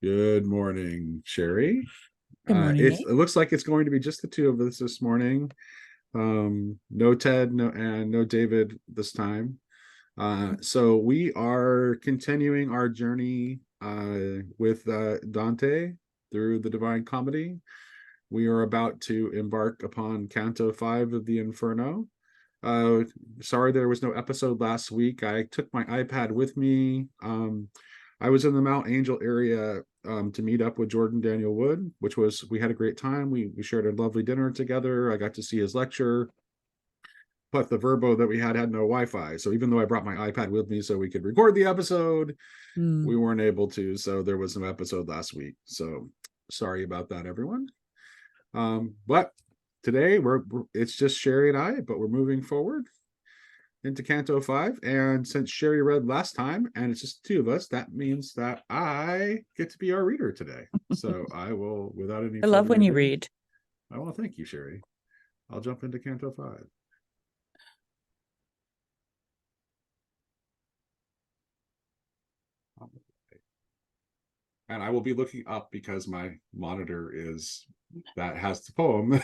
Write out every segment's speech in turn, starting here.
Good morning, Sherry. Good morning, It Nate. looks like it's going to be just the two of us this morning. No Ted, no David this time. So we are continuing our journey with Dante through the Divine Comedy. We are about to embark upon Canto V of the Inferno. Uh, Sorry there was no episode last week. I took my iPad with me. I was in the Mount Angel area to meet up with Jordan Daniel Wood, which was we had a great time. We shared a lovely dinner together. I got to see his lecture, but the Verbo that we had no Wi-Fi. So even though I brought my iPad with me so we could record the episode, Mm. we weren't able to. So there was no episode last week. So sorry about that, everyone. But today it's just Sherry and I, but we're moving forward into Canto 5. And since Sherry read last time and it's just the two of us, that means that I get to be our reader today. So I will, without any I love further when you ado, read. I want to thank you, Sherry. I'll jump into Canto 5. And I will be looking up because my monitor is that has the poem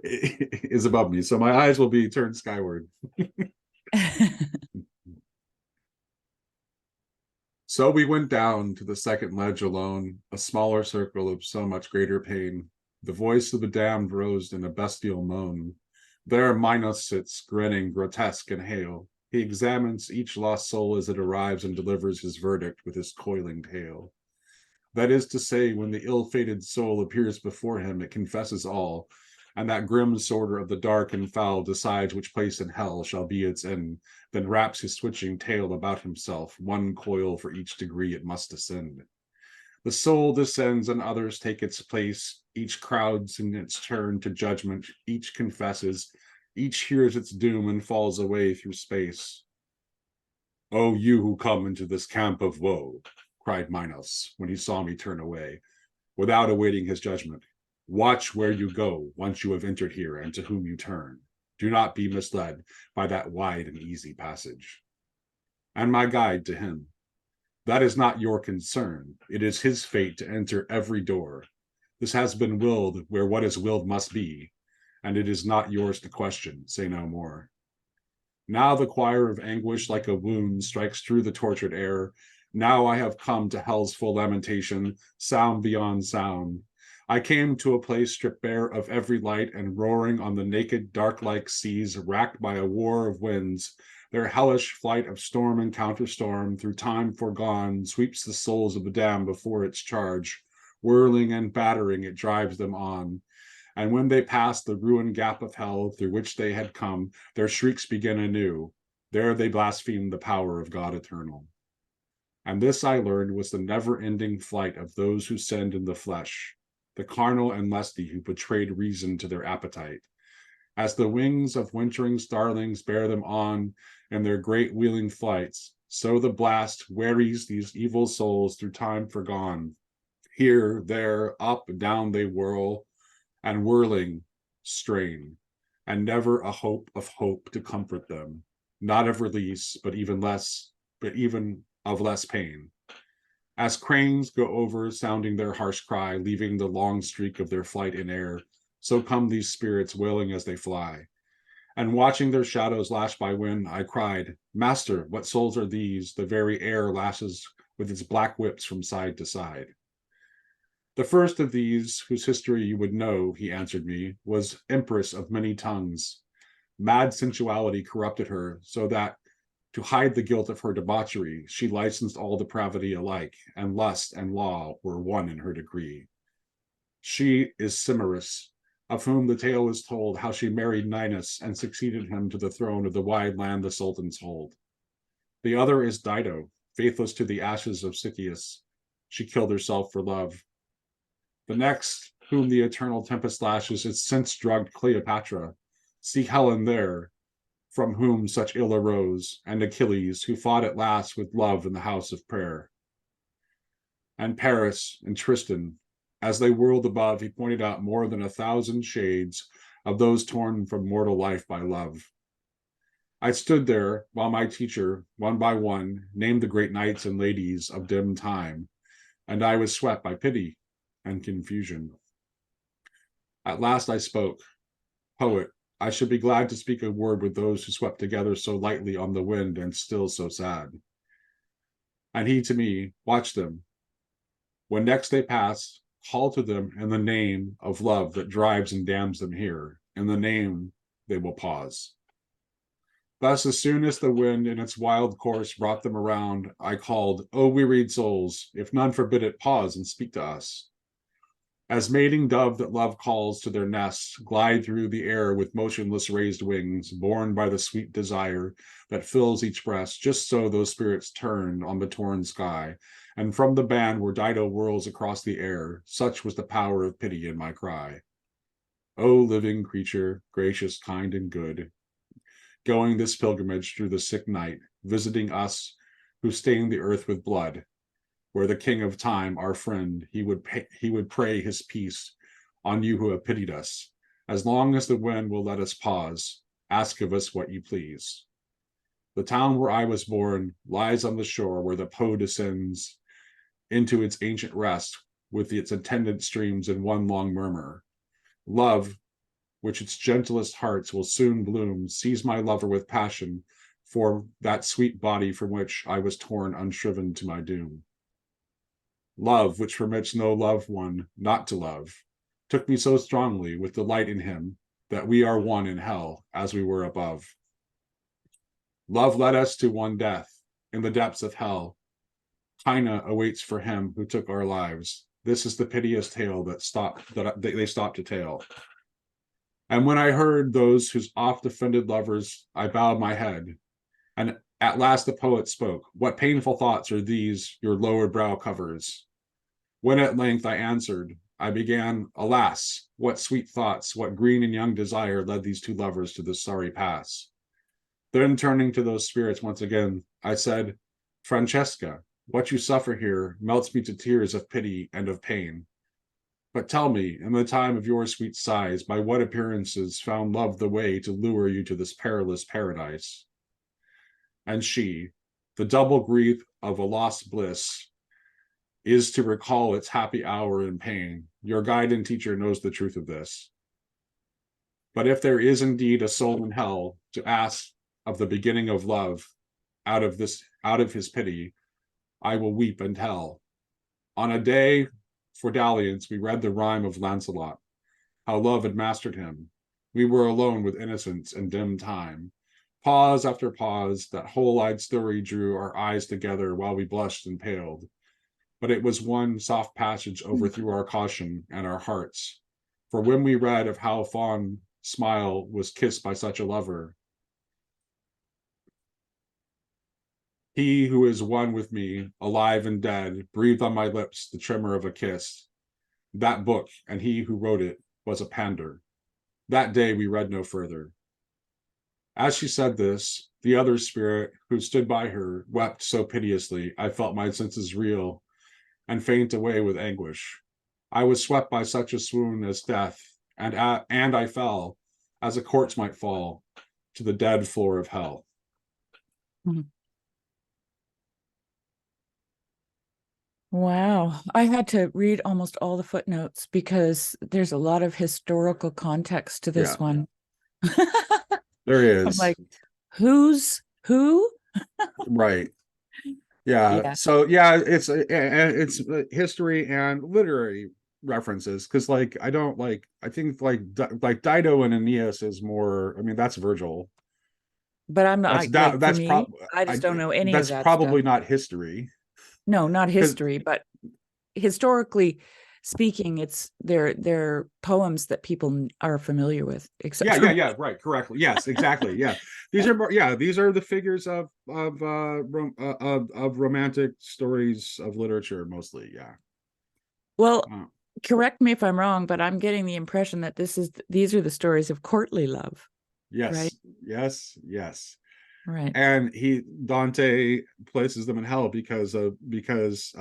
is above me. So my eyes will be turned skyward. So we went down to the second ledge alone, a smaller circle of so much greater pain. The voice of the damned rose in a bestial moan. There Minos sits, grinning, grotesque and hale. He examines each lost soul as it arrives and delivers his verdict with his coiling tail. That is to say, when the ill-fated soul appears before him, it confesses all, and that grim sorter of the dark and foul decides which place in hell shall be its end, then wraps his switching tail about himself, one coil for each degree it must ascend. The soul descends and others take its place, each crowds in its turn to judgment, each confesses, each hears its doom and falls away through space. "O you who come into this camp of woe," cried Minos, when he saw me turn away, without awaiting his judgment. "Watch where you go once you have entered here and to whom you turn. Do not be misled by that wide and easy passage." And my guide to him: "That is not your concern. It is his fate to enter every door. This has been willed where what is willed must be, and it is not yours to question. Say no more." Now the choir of anguish like a wound strikes through the tortured air. Now I have come to hell's full lamentation, sound beyond sound. I came to a place stripped bare of every light and roaring on the naked, dark-like seas, racked by a war of winds. Their hellish flight of storm and counterstorm through time foregone sweeps the souls of the damned before its charge. Whirling and battering, it drives them on. And when they pass the ruined gap of hell through which they had come, their shrieks begin anew. There they blaspheme the power of God eternal. And this I learned was the never ending flight of those who sinned in the flesh, the carnal and lusty who betrayed reason to their appetite. As the wings of wintering starlings bear them on in their great wheeling flights, so the blast wearies these evil souls through time forgone. Here, there, up, down they whirl, and whirling strain, and never a hope of hope to comfort them, not of release, but even of less pain. As cranes go over, sounding their harsh cry, leaving the long streak of their flight in air, so come these spirits wailing as they fly. And watching their shadows lashed by wind, I cried, "Master, what souls are these? The very air lashes with its black whips from side to side." "The first of these, whose history you would know," he answered me, "was Empress of many tongues. Mad sensuality corrupted her, so that, to hide the guilt of her debauchery, she licensed all depravity alike, and lust and law were one in her degree. She is Cimaris, of whom the tale is told how she married Ninus and succeeded him to the throne of the wide land the sultans hold. The other is Dido, faithless to the ashes of Sychaeus. She killed herself for love. The next, whom the eternal tempest lashes, is since drugged Cleopatra. See Helen there, from whom such ill arose, and Achilles, who fought at last with love in the house of prayer. And Paris and Tristan, as they whirled above, he pointed out more than 1,000 shades of those torn from mortal life by love. I stood there while my teacher, one by one, named the great knights and ladies of dim time, and I was swept by pity and confusion. At last I spoke. Poet, I should be glad to speak a word with those who swept together so lightly on the wind and still so sad. And he to me, watch them. When next they pass, call to them in the name of love that drives and damns them here. In the name, they will pause. Thus, as soon as the wind in its wild course brought them around, I called, O wearied souls, if none forbid it, pause and speak to us. As mating dove that love calls to their nests, glide through the air with motionless raised wings, borne by the sweet desire that fills each breast, just so those spirits turned on the torn sky, and from the band where Dido whirls across the air, such was the power of pity in my cry. O living creature, gracious, kind, and good, going this pilgrimage through the sick night, visiting us who stained the earth with blood, where the king of time, our friend, he would pray his peace on you who have pitied us. As long as the wind will let us pause, ask of us what you please. The town where I was born lies on the shore where the Po descends into its ancient rest with its attendant streams in one long murmur. Love, which its gentlest hearts will soon bloom, seize my lover with passion for that sweet body from which I was torn unshriven to my doom. Love, which permits no loved one not to love, took me so strongly with delight in him that we are one in hell as we were above. Love led us to one death in the depths of hell. China awaits for him who took our lives. This is the piteous tale that they stopped to tell. And when I heard those whose oft offended lovers, I bowed my head. And at last the poet spoke. What painful thoughts are these your lowered brow covers? When at length I answered, I began, alas, what sweet thoughts, what green and young desire led these two lovers to this sorry pass. Then turning to those spirits once again, I said, Francesca, what you suffer here melts me to tears of pity and of pain. But tell me, in the time of your sweet sighs, by what appearances found love the way to lure you to this perilous paradise? And she, the double grief of a lost bliss, is to recall its happy hour in pain. Your guide and teacher knows the truth of this. But if there is indeed a soul in hell, to ask of the beginning of love, out of his pity, I will weep and tell. On a day for dalliance, we read the rhyme of Lancelot, how love had mastered him. We were alone with innocence and dim time. Pause after pause, that whole-eyed story drew our eyes together while we blushed and paled. But it was one soft passage overthrew our caution and our hearts. For when we read of how fond smile was kissed by such a lover, he who is one with me, alive and dead, breathed on my lips the tremor of a kiss. That book, and he who wrote it, was a pander. That day we read no further. As she said this, the other spirit who stood by her wept so piteously, I felt my senses reel and faint away with anguish. I was swept by such a swoon as death, and I fell, as a corpse might fall, to the dead floor of hell. Mm-hmm. Wow. I had to read almost all the footnotes because there's a lot of historical context to this one. There is. I'm like, who's who? Right. Yeah. So yeah, it's history and literary references because like I think like Dido and Aeneas is more. I mean that's Virgil. But I'm not like that's for me, I just don't know any of that. That's probably not history. No, not history, but historically speaking, it's they're poems that people are familiar with. Yeah, right, correctly. Yes, exactly. Yeah, these are the figures of romantic stories of literature mostly. Yeah. Well, correct me if I'm wrong, but I'm getting the impression that these are the stories of courtly love. Yes. Right? Yes. Right. And Dante places them in hell because of its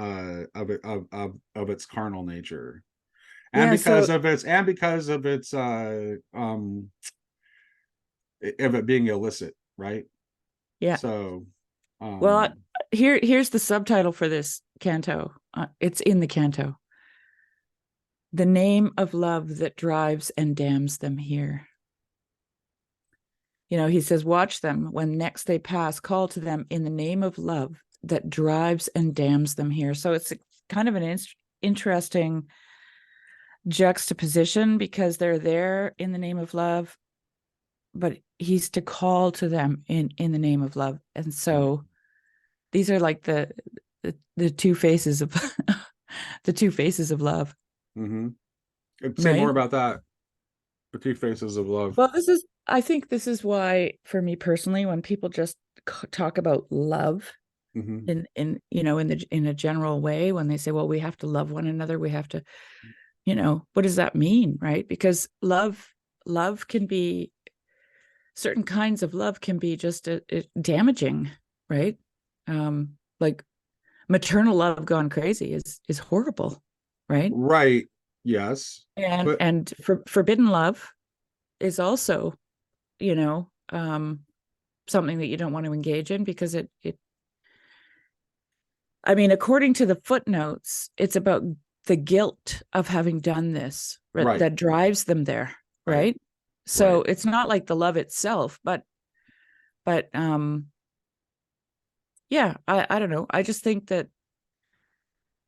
carnal nature. And because of its of it being illicit, right? Yeah. So Well, um here's the subtitle for this canto. It's in the canto. The name of love that drives and damns them here. He says, watch them when next they pass, call to them in the name of love that drives and damns them here. So it's kind of an interesting juxtaposition, because they're there in the name of love, but he's to call to them in the name of love. And so these are like the two faces of the two faces of love. mm-hmm. Say more Right. about that. The two faces of love. Well, I think this is why, for me personally, when people just talk about love Mm-hmm. in a general way, when they say, well, we have to love one another, we have to, what does that mean? Right. Because love can be, certain kinds of love can be just damaging. Right. Like maternal love gone crazy is horrible. Right. Right. Yes. and But and for, forbidden love is also, you know something that you don't want to engage in, because it I mean, according to the footnotes, it's about the guilt of having done this, right, right, that drives them there. right, Right. So right. it's not like the love itself, but yeah, I don't know, I just think that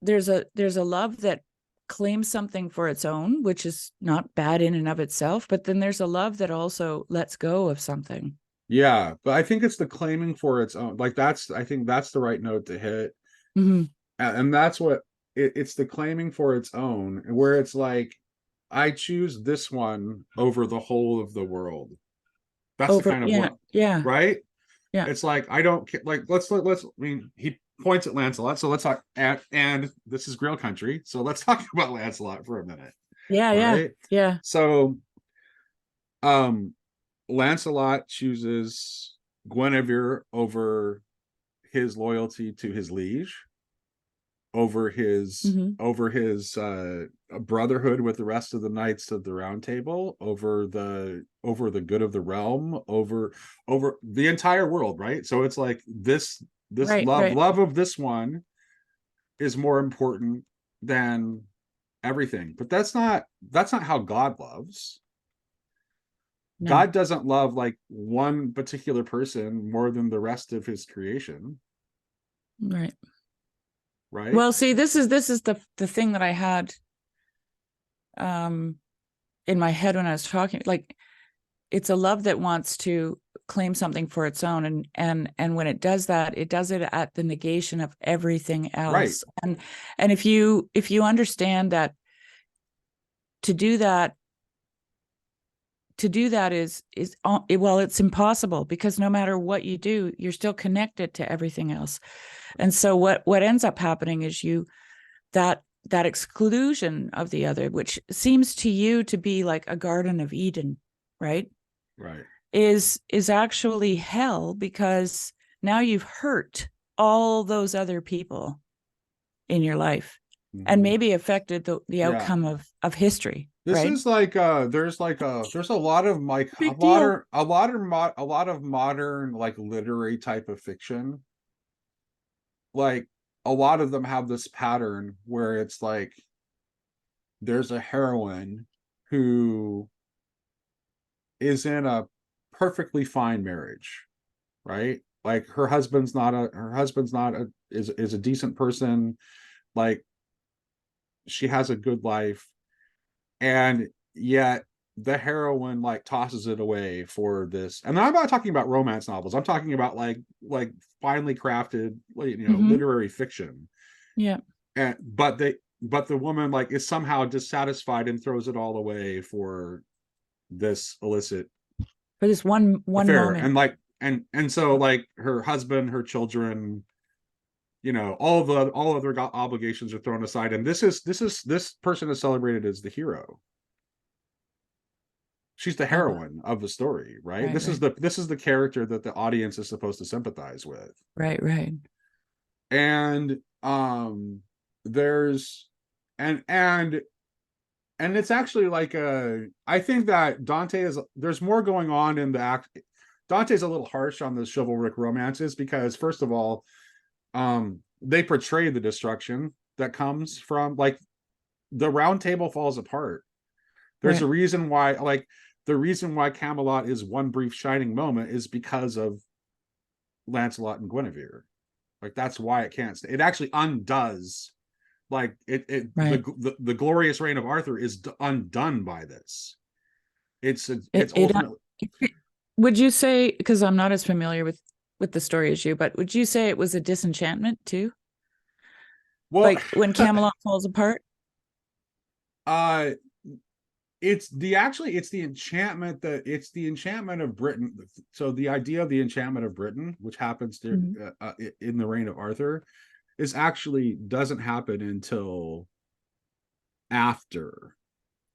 there's a love that claims something for its own, which is not bad in and of itself, but then there's a love that also lets go of something. Yeah, but I think it's the claiming for its own. Like I think that's the right note to hit. Mm-hmm. And that's what it's the claiming for its own, where it's like, I choose this one over the whole of the world. That's the Over, kind of yeah, love, yeah, right? yeah, It's like, I don't like, let's I mean, he points at Lancelot, so let's talk at, and this is Grail country, so let's talk about Lancelot for a minute. yeah, yeah, Right. yeah. So um Lancelot chooses Guinevere over his loyalty to his liege, over his Mm-hmm. brotherhood with the rest of the knights of the round table, over the good of the realm, over the entire world, right? So it's like this Right, right. love of this one is more important than everything. But that's not how God loves. No, God doesn't love like one particular person more than the rest of his creation, right. right? Well, see, this is the thing that I had um in my head when I was talking. Like, it's a love that wants to claim something for its own, and when it does that, it does it at the negation of everything Right. else. And if you understand that, to do that is well, it's impossible, because no matter what you do, you're still connected to everything else. And so what ends up happening is that exclusion of the other, which seems to you to be like a Garden of Eden, right, Right. is actually hell, because now you've hurt all those other people in your life, and Mm-hmm. maybe affected the Yeah. outcome of history, This right? is like there's a lot of like Big deal. a lot of modern like literary type of fiction. Like, a lot of them have this pattern where it's like, there's a heroine who is in a perfectly fine marriage, right? Like, her husband's not a is a decent person, like, she has a good life, and yet the heroine like tosses it away for this. And I'm not talking about romance novels, I'm talking about like finely crafted, Mm-hmm. literary fiction. Yeah. And but the woman like is somehow dissatisfied and throws it all away for this illicit For this one affair. moment. And like, and so like her husband, her children, all of their obligations are thrown aside, and this person is celebrated as the hero. She's the uh, heroine of the story, right? right, right, This is the character that the audience is supposed to sympathize with. right, right. And there's and it's actually like, I think that Dante is there's more going on in the act. Dante's a little harsh on the chivalric romances because, first of all, they portray the destruction that comes from, like, the round table falls apart. There's Right. a reason why, like, the reason why Camelot is one brief shining moment is because of Lancelot and Guinevere. Like, that's why it can't stay. It actually undoes, like, Right. the glorious reign of Arthur is undone by this. It, It's it, ultimately, would you say, because I'm not as familiar with the story as you, but would you say it was a disenchantment too? well, Like when Camelot falls apart? uh it's the enchantment, that it's the enchantment of Britain. So the idea of the enchantment of Britain, which happens Mhm. in the reign of Arthur, is actually doesn't happen until after.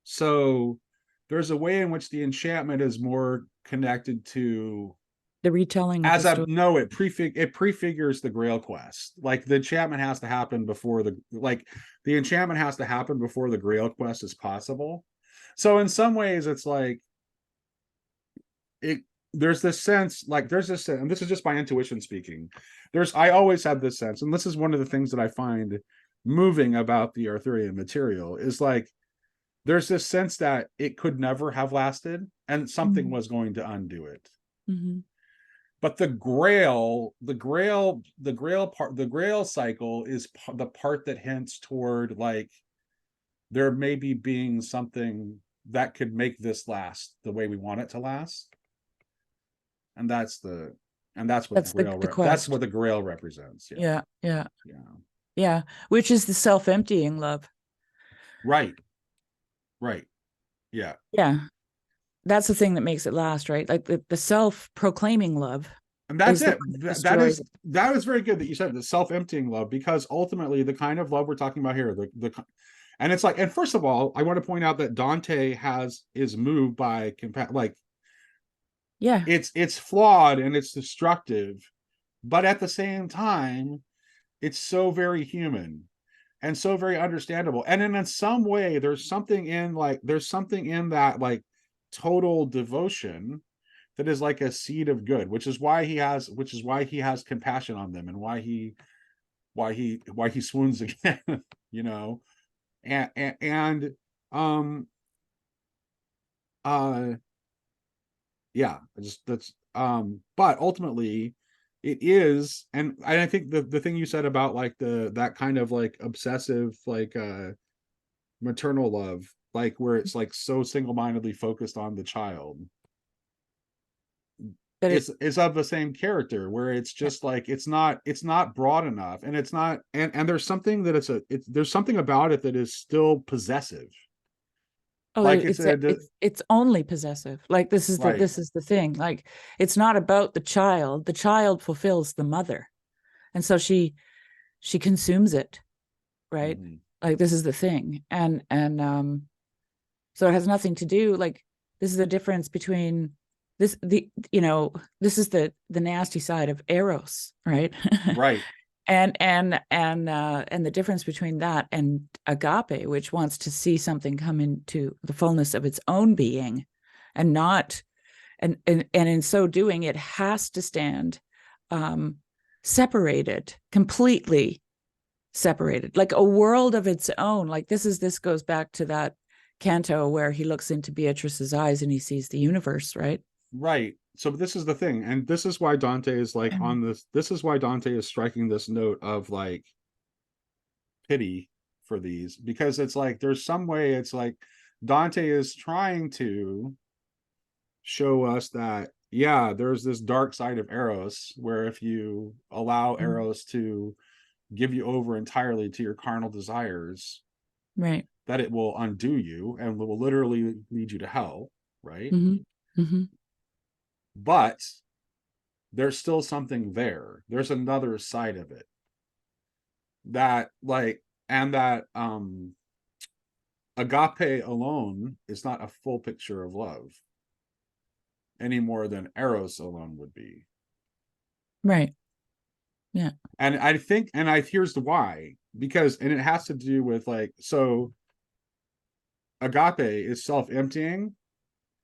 So there's a way in which the enchantment is more connected to, The retelling of the as I story. know, it prefigures the Grail quest. Like, the enchantment has to happen before the enchantment has to happen before the Grail quest is possible. So in some ways, it's like it there's this sense, like, there's this, and this is just my intuition speaking. I always have this sense, and this is one of the things that I find moving about the Arthurian material, is like, there's this sense that it could never have lasted and something Mhm. was going to undo it. Mhm. But the Grail cycle is the part that hints toward, like, there may be being something that could make this last the way we want it to last. And that's what the That's Grail the that's what quest. the Grail represents. Yeah. Yeah, yeah, Yeah. yeah. Which is the self-emptying love. Right. Right. Yeah. Yeah. That's the thing that makes it last, right? Like the self-proclaiming love And that's is the it. one that That destroys is it. that was very good that you said the self-emptying love, because ultimately the kind of love we're talking about here, and it's like, and first of all, I want to point out that Dante is moved by like, Yeah. it's flawed and it's destructive, but at the same time, it's so very human and so very understandable. And then in some way, there's something in that, like, total devotion that is like a seed of good, which is why he has compassion on them, and why he swoons again, you know. And um uh yeah, just that's but ultimately it is, and I think the thing you said about, like, that kind of, like, obsessive, like, maternal love, like, where it's like so single-mindedly focused on the child, That it is of the same character, where it's yeah. just like, it's not broad enough, and it's not, and there's something that there's something about it that is still possessive, Oh, like, it's a it's only possessive. Like right. this is the thing. Like it's not about the child. The child fulfills the mother. And so she consumes it, right? Mhm. Like this is the thing. And so it has nothing to do, like this is the difference between this is the nasty side of eros, right? Right. And the difference between that and agape, which wants to see something come into the fullness of its own being, and not and in so doing it has to stand um separated, completely separated, like a world of its own. Like this goes back to that canto where he looks into Beatrice's eyes and he sees the universe, right? Right. So this is the thing, and this is why Dante is, like, on this is why Dante is striking this note of, like, pity for these, because it's like, there's some way, it's like Dante is trying to show us that, yeah, there's this dark side of Eros, where if you allow Mhm. Eros to give you over entirely to your carnal desires, Right. that it will undo you and will literally lead you to hell, right? Mm-hmm. Mm-hmm. But there's still something there. There's another side of it that, like, and that agape alone is not a full picture of love any more than Eros alone would be. Right. Yeah. And I think, and I here's the why, because, and it has to do with, like, so agape is self-emptying,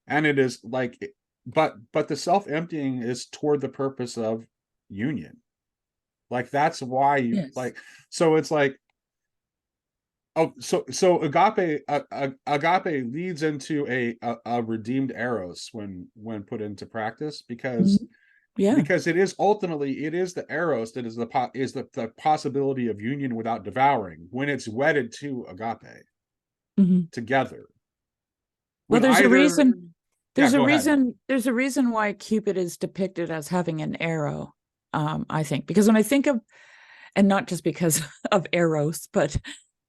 and it is like but the self-emptying is toward the purpose of union. Like that's why you Yes. like, so it's like, oh, so agape leads into a redeemed eros when put into practice, Mhm. Yeah. because it is ultimately, it is the eros that is the possibility of union without devouring when it's wedded to agape Mhm. together. Well, When either, yeah, go ahead. there's a reason why Cupid is depicted as having an arrow. I think because when I think of, and not just because of arrows, Right,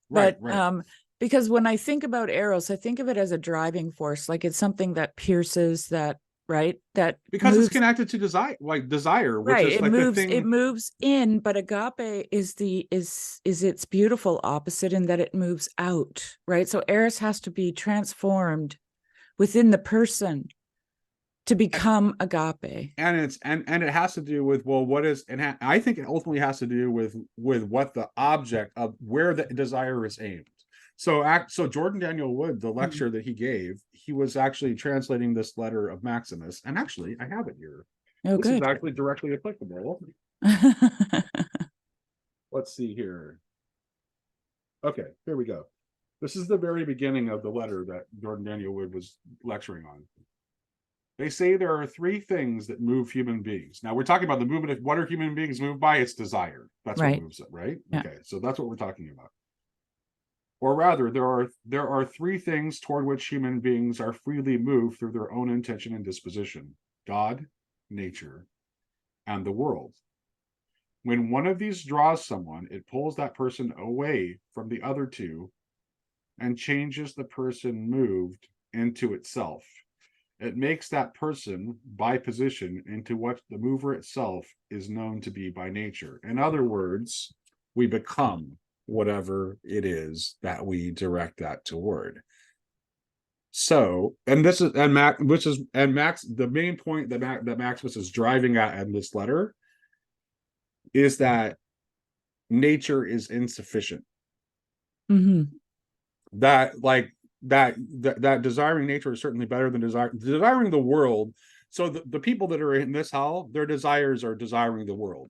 but right. because when I think about arrows, I think of it as a driving force, like it's something that pierces, that right, that Because it's moves. connected to desire, like desire, which Right, is like the it thing. moves in, but agape is its beautiful opposite in that it moves out, right? So Eros has to be transformed within the person to become agape. And it's and it has to do with, well, what is, and I think it ultimately has to do with what the object of where the desire is aimed. So Jordan Daniel Wood, the Mm. lecture that he gave, he was actually translating this letter of Maximus, and actually I have it here. Oh, This is good. actually directly applicable. Let's see here. Okay, here we go. This is the very beginning of the letter that Jordan Daniel Wood was lecturing on. They say there are three things that move human beings. Now we're talking about the movement of what are human beings moved by? It's desire. That's what Right. moves it, right? Yeah. Okay, so that's what we're talking about. Or rather, there are three things toward which human beings are freely moved through their own intention and disposition: God, nature, and the world. When one of these draws someone, it pulls that person away from the other two and changes the person moved into itself. It makes that person by position into what the mover itself is known to be by nature. In other words, we become whatever it is that we direct that toward. So, and this is, and Max, which is, and Max, the main point that Maximus is driving at in this letter is that nature is insufficient. Mm-hmm. That like that desiring nature is certainly better than desiring the world. So the people that are in this hell, their desires are desiring the world,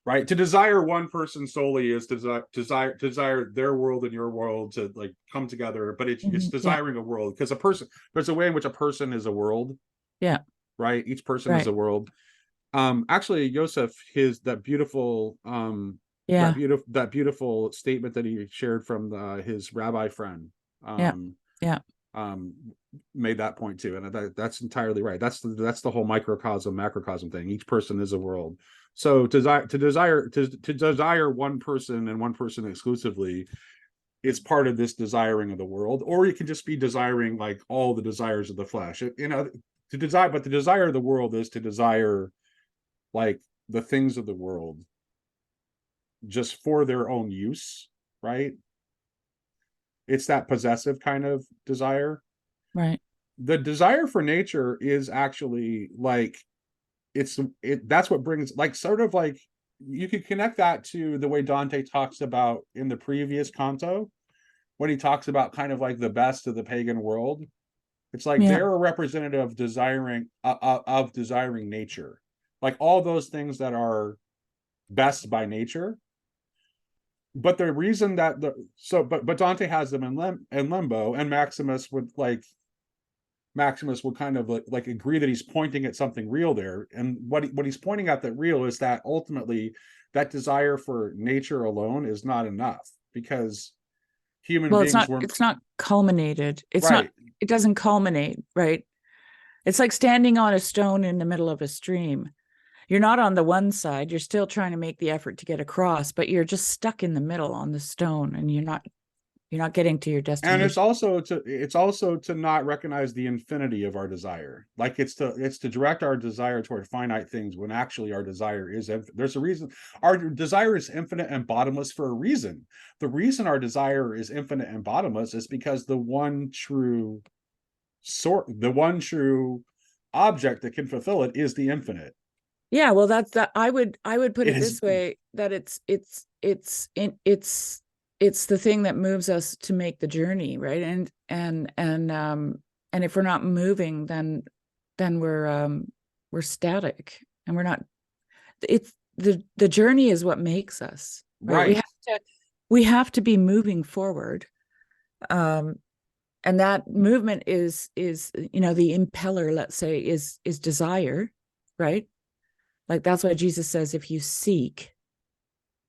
right? To desire one person solely is desire their world and your world to like come together, but it's Mm-hmm. Yeah. desiring a world, because a person, there's a way in which a person is a world, Yeah. right? Each person is Right. a world. Actually, Joseph, his Yeah. that beautiful statement that he shared from his rabbi friend, Yeah. um Yeah. um made that point too, and that's entirely right. That's the whole microcosm macrocosm thing. Each person is a world. So to desire one person and one person exclusively is part of this desiring of the world, or you can just be desiring like all the desires of the flesh, you know, to desire. But the desire of the world is to desire like the things of the world just for their own use, right? It's that possessive kind of desire. Right. The desire for nature is actually like, that's what brings, like, sort of like, you could connect that to the way Dante talks about in the previous canto when he talks about kind of like the best of the pagan world. It's like Yeah. they're a representative of desiring nature, like all those things that are best by nature. But the reason that the so but Dante has them in limbo, and Maximus would kind of like agree that he's pointing at something real there. And what he's pointing at that real is that ultimately that desire for nature alone is not enough, because human Well, beings were it's not culminated. right. It doesn't culminate, right? It's like standing on a stone in the middle of a stream. You're not on the one side, you're still trying to make the effort to get across, but you're just stuck in the middle on the stone and you're not getting to your And destination. it's also to not recognize the infinity of our desire. Like it's to direct our desire toward finite things when actually our desire is, there's a reason our desire is infinite and bottomless for a reason. The reason our desire is infinite and bottomless is because the one true object that can fulfill it is the infinite. Yeah, well, that's that. I would put It it is. this way, that it's the thing that moves us to make the journey, right? And if we're not moving, then then we're static, and we're not. It's the journey is what makes us, right? Right. We have to be moving forward, and that movement is the impeller, let's say, is desire, right? Like that's why Jesus says, if you seek,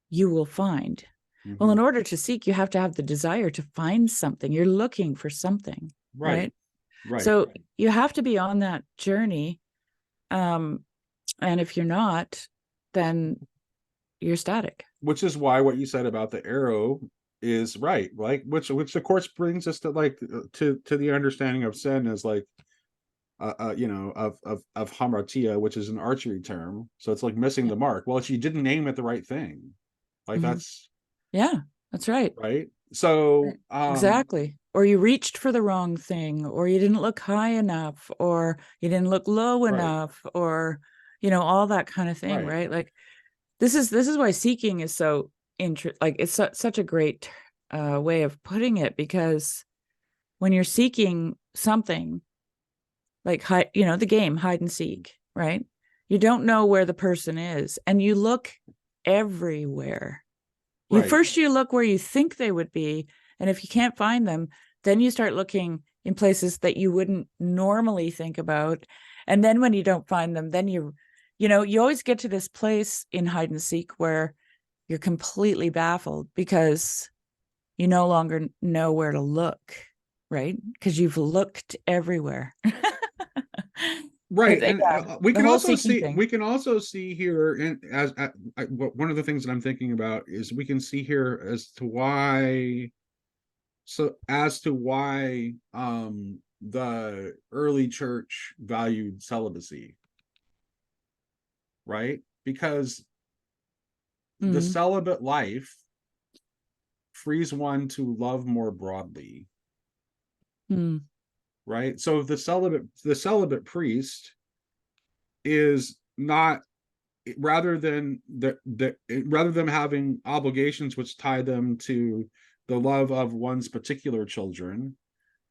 you will find. Well, in order to seek, you have to have the desire to find something. You're looking for something, Right. right? Right. So you have to be on that journey. And if you're not, then you're static. Which is why what you said about the arrow is right. Like, which of course brings us to like to the understanding of sin as like of hamartia, which is an archery term. So it's like missing the mark. Well, she didn't aim at the right thing. Like that's Yeah, that's right. right. So Exactly. Or you reached for the wrong thing, or you didn't look high enough, or you didn't look low right, enough, or all that kind of thing, right, right? Like this is why seeking is so like it's such a great way of putting it, because when you're seeking something like the game hide and seek, right? You don't know where the person is, and you look everywhere. right, You look where you think they would be, and if you can't find them, then you start looking in places that you wouldn't normally think about. And then when you don't find them, then you always get to this place in hide and seek where you're completely baffled because you no longer know where to look, right? Because you've looked everywhere. right. And The whole seeking thing. we can also see here, and one of the things that I'm thinking about is we can see here as to why. So as to why the early church valued celibacy, right? Because the celibate life frees one to love more broadly, right? So if the celibate priest is not, rather than rather than having obligations which tie them to the love of one's particular children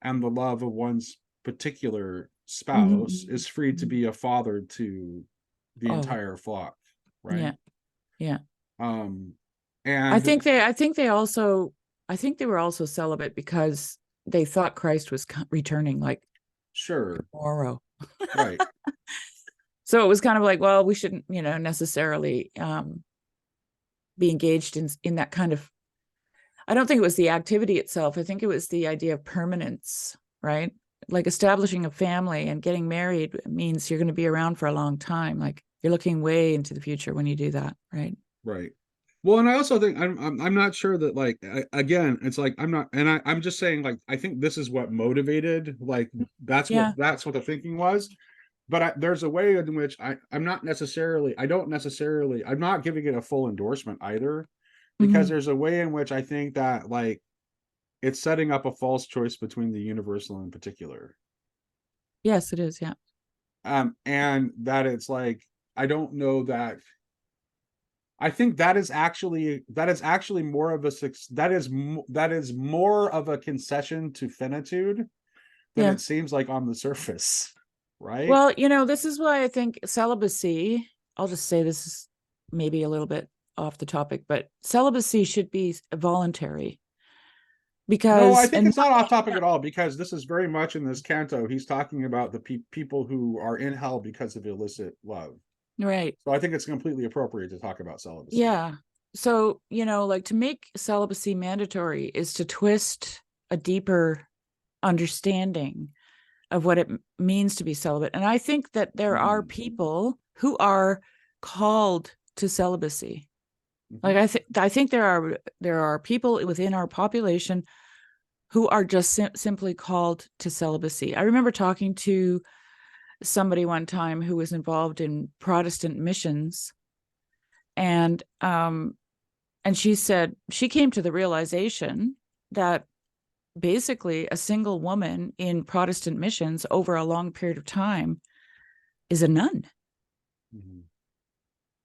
and the love of one's particular spouse, is free to be a father to the Oh, entire flock, right? yeah, yeah. um I and think they were also celibate because they thought Christ was returning like sure, tomorrow. right, So it was kind of like, well, we shouldn't, necessarily be engaged in that kind of. I don't think it was the activity itself. I think it was the idea of permanence, right? Like establishing a family and getting married means you're going to be around for a long time. Like you're looking way into the future when you do that, right? right. Well, and I also think I'm not sure that, like, again, it's like I'm not, and I'm just saying, like, I think this is what motivated, like Yeah. that's what the thinking was. But there's a way in which I'm not necessarily, I'm not giving it a full endorsement either, because there's a way in which I think that, like, it's setting up a false choice between the universal and particular. Yes, it is. Yeah. And that it's like, I don't know that. I think that is actually more of a that is more of a concession to finitude than Yeah. it seems like on the surface, right? Well, this is why I think celibacy, I'll just say this is maybe a little bit off the topic, but celibacy should be voluntary No, I because, think it's not off topic at all, because this is very much in this canto. He's talking about the people who are in hell because of illicit love. right. So I think it's completely appropriate to talk about celibacy. Yeah. So, like to make celibacy mandatory is to twist a deeper understanding of what it means to be celibate. And I think that there are people who are called to celibacy. Like I think there are people within our population who are just simply called to celibacy. I remember talking to somebody one time who was involved in Protestant missions, and she said she came to the realization that basically a single woman in Protestant missions over a long period of time is a nun.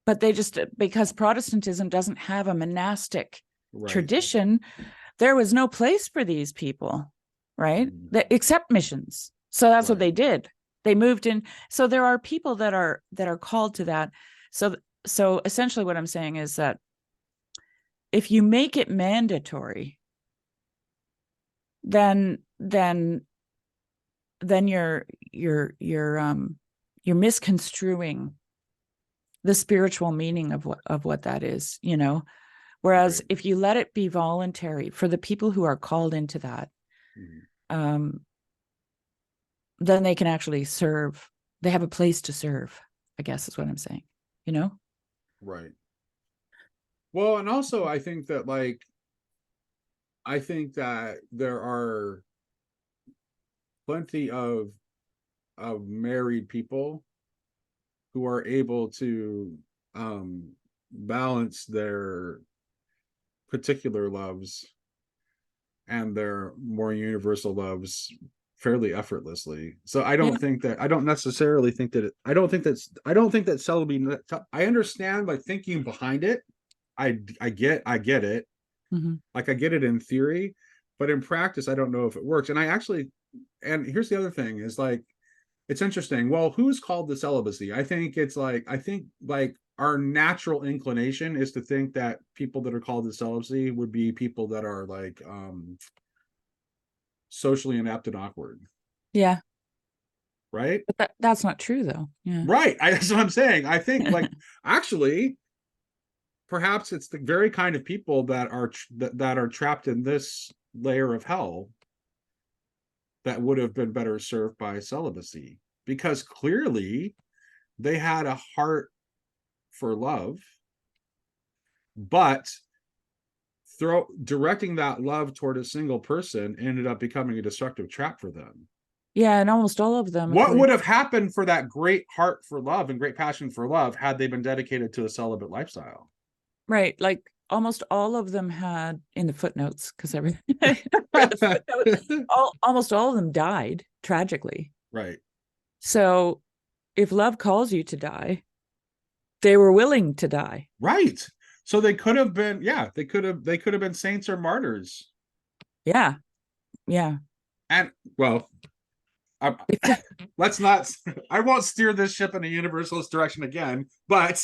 But they just, because Protestantism doesn't have a monastic tradition, there was no place for these people, right? Except missions. So that's what they did. They moved in. So there are people that are called to that. So essentially what I'm saying is that if you make it mandatory, then you're misconstruing the spiritual meaning of what that is, you know. Whereas Right. if you let it be voluntary for the people who are called into that, Mhm. then they can actually serve. They have a place to serve, I guess is what I'm saying, you know? Right. Well, and also I think that like I think that there are plenty of married people who are able to balance their particular loves and their more universal loves fairly effortlessly. So I Yeah. don't think that I don't necessarily think that I don't think that celibacy. I understand like thinking behind it. I get it. Mm-hmm. Like I get it in theory, but in practice I don't know if it works. And here's the other thing is like it's interesting. Well, who's called the celibacy? I think like our natural inclination is to think that people that are called the celibacy would be people that are like socially inept and awkward, Yeah. right? But that's not true though. Yeah. Right. That's what I'm saying. I think like actually perhaps it's the very kind of people that are trapped in this layer of hell that would have been better served by celibacy because clearly they had a heart for love, but directing that love toward a single person ended up becoming a destructive trap for them. Yeah, and almost all of them, What according would have happened for that great heart for love and great passion for love had they been dedicated to a celibate lifestyle? right, like almost all of them had in the footnotes, because everything the footnotes, almost all of them died tragically. Right. So if love calls you to die, they were willing to die. Right. So they could have been, yeah, they could have been saints or martyrs. Yeah. Yeah. And well, I, let's not. I won't steer this ship in a universalist direction again. But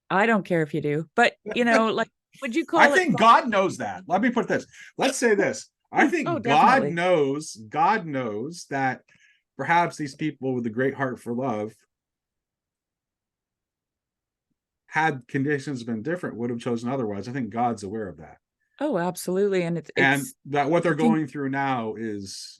I don't care if you do, but you know, like, would you I call it? think God knows that. Let me put this. Let's say this. I Oh, think God definitely. knows. God knows that perhaps these people with a great heart for love, had conditions been different, would have chosen otherwise. I think God's aware of that, Oh, absolutely. And and that what they're it's in, going through now is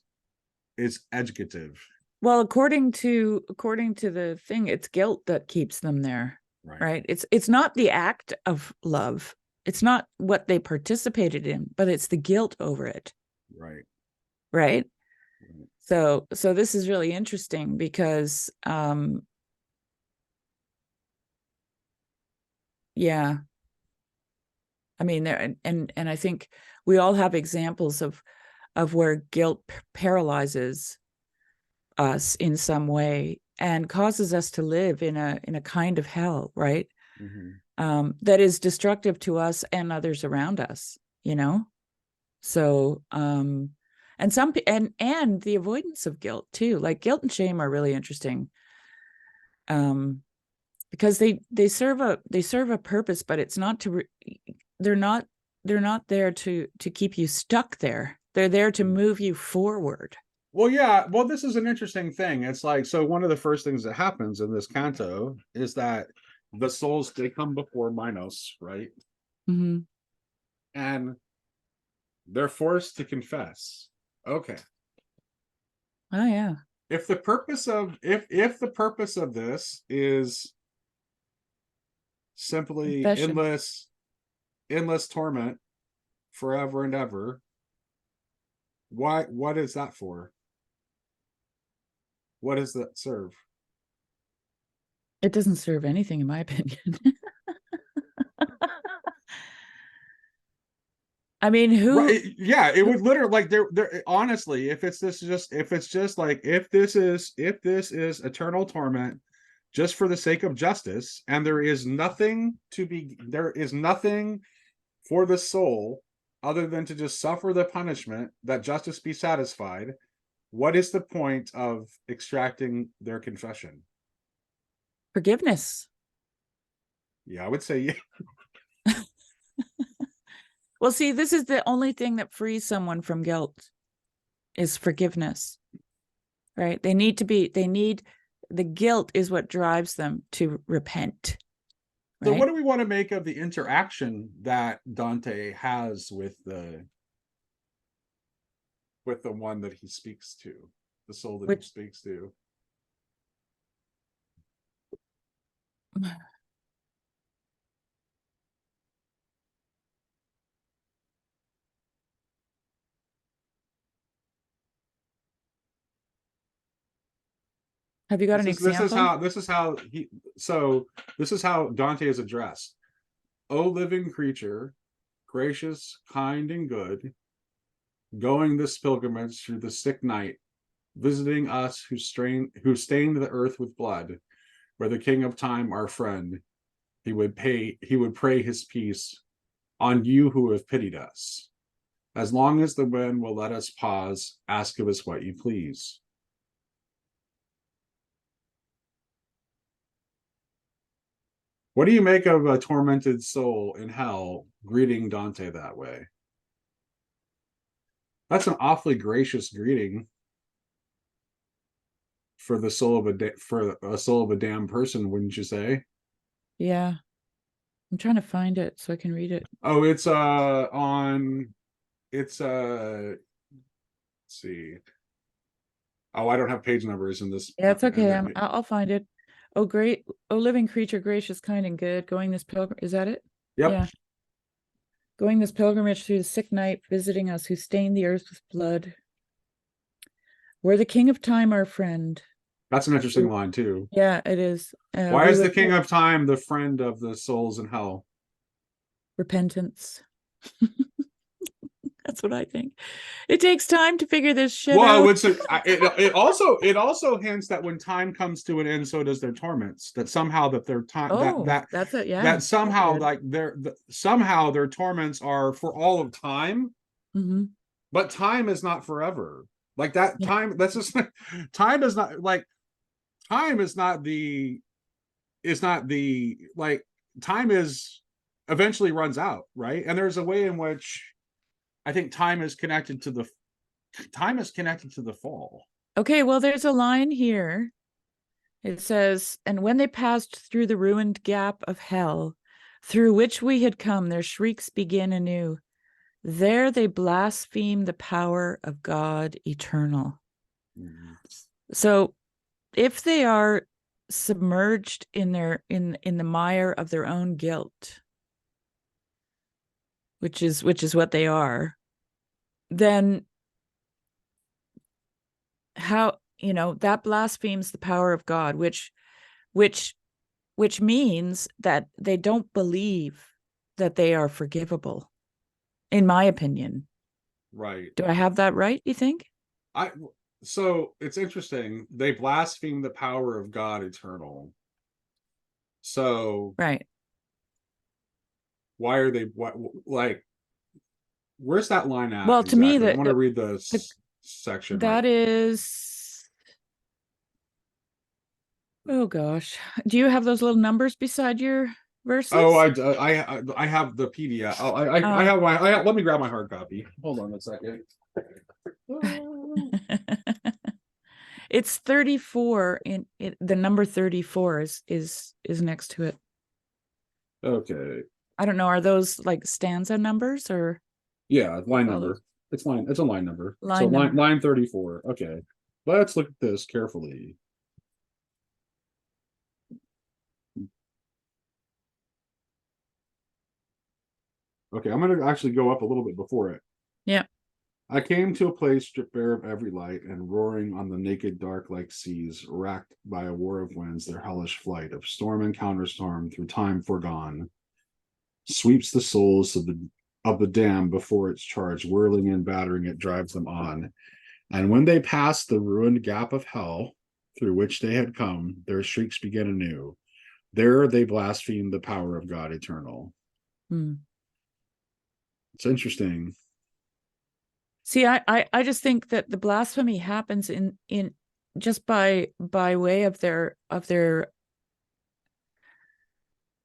educative. well, according to the thing, it's guilt that keeps them there, Right. right? It's not the act of love. It's not what they participated in, but it's the guilt over it, Right. right? Right. So this is really interesting because yeah, I mean there and I think we all have examples of where guilt paralyzes us in some way and causes us to live in a kind of hell, right? Mm-hmm. That is destructive to us and others around us, you know. So and the avoidance of guilt too, like guilt and shame are really interesting, um because they serve a purpose, but it's not to they're not they're not there to keep you stuck there. They're there to move you forward. Well, yeah. Well, this is an interesting thing. It's like so. One of the first things that happens in this canto is that the souls they come before Minos, right? Mm-hmm. And they're forced to confess. Okay, Oh yeah. if the purpose of this is simply Confession. endless torment forever and ever, what is that for? What does that serve? It doesn't serve anything, in my opinion. I mean, who? Right, yeah, it who would literally like there honestly, if it's just like if this is eternal torment just for the sake of justice, and there is nothing for the soul other than to just suffer the punishment that justice be satisfied, What is the point of extracting their confession? Forgiveness. Yeah, I would say yeah. Well, see, this is the only thing that frees someone from guilt is forgiveness, right? They need the guilt is what drives them to repent, So what right? do we want to make of the interaction that Dante has with the one that he speaks to, the soul that he Which, speaks to? have you got This an is this is example? how this is how he so this is how Dante is addressed. O living creature, gracious, kind, and good, going this pilgrimage through the sick night, visiting us who stained the earth with blood, where the King of Time, our friend, he would pray his peace on you who have pitied us. As long as the wind will let us pause, ask of us what you please. What do you make of a tormented soul in hell greeting Dante that way? That's an awfully gracious greeting for the soul of for a soul of a damned person, wouldn't you say? Yeah. I'm trying to find it so I can read it. Oh, it's on it's let's see. Oh, I don't have page numbers in this. Yeah, it's okay. And I'll find it. Oh, great. Oh, living creature, gracious, kind, and good. Going this pilgrim. Is that it? yep, Yeah. Going this pilgrimage through the sick night, visiting us who stained the earth with blood. We're the King of Time, our friend. that's an interesting line too. Yeah, it is. Why We is the would King of Time the friend of the souls in hell? repentance. That's what I think. It takes time to figure this shit Well, I out. would say it also hints that when time comes to an end, so does their torments. That somehow that their time Oh, that's it. Yeah. that somehow Good. like somehow their torments are for all of time, Mm-hmm. but time is not forever. Like that Yeah. time, that's just time is not like time is not the like time is eventually runs out, right? And there's a way in which I think time is connected to the fall. Okay, well, there's a line here. It says, and when they passed through the ruined gap of hell, through which we had come, their shrieks begin anew. There they blaspheme the power of God eternal. Mm-hmm. So if they are submerged in in the mire of their own guilt, which is what they are, then how, that blasphemes the power of God, which which means that they don't believe that they are forgivable, in my opinion. Right. Do I have that right, you think? I so it's interesting. They blaspheme the power of God eternal. So Right. why are they what like where's that line at Well, to me, exactly? I want to read the the section right. that is, oh gosh. Do you have those little numbers beside your Oh, verses? I have the PDF. Oh, I Uh, have let me grab my hard copy. Hold on a second. it's 34 in it, the number 34 is next to it. Okay. I don't know, are those like stanza numbers or Yeah, what line are those? number. It's a line number. So Line number. line 34. Okay. Let's look at this carefully. Okay, I'm gonna actually go up a little bit before it. Yeah. I came to a place stripped bare of every light and roaring on the naked dark like seas, racked by a war of winds, their hellish flight of storm and counterstorm through time forgone, sweeps the souls of the damned before its charge, whirling and battering it drives them on. And when they pass the ruined gap of hell through which they had come, their shrieks begin anew. There they blaspheme the power of God eternal. Hmm. It's interesting. See, I just think that the blasphemy happens in just by way of their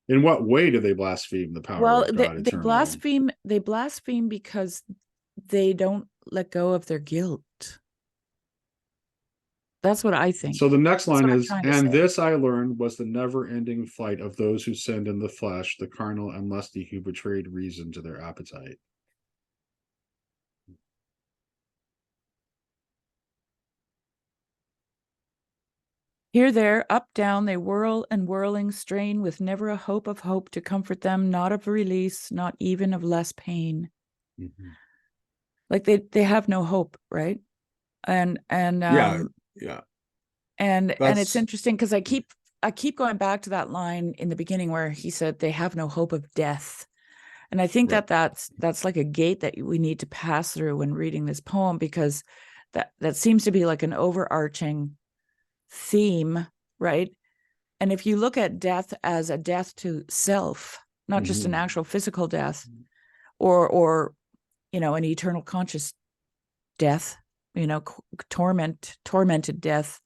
In what way do they blaspheme the power well, of God eternally? they blaspheme because they don't let go of their guilt. That's what I think. So the next That's line what I'm is, trying to and say. this I learned was the never-ending fight of those who sinned in the flesh, the carnal and lusty who betrayed reason to their appetite. Here, there, up, down, they whirl and whirling, strain with never a hope of hope to comfort them, not of release, not even of less pain. Mhm. Like they have no hope, right? And Yeah, yeah. and it's That's interesting because I keep going back to that line in the beginning where he said they have no hope of death. And I think right. that that's like a gate that we need to pass through when reading this poem, because that seems to be like an overarching theme, right? And if you look at death as a death to self, not just an Mhm. actual physical death, or an eternal conscious death, tormented death.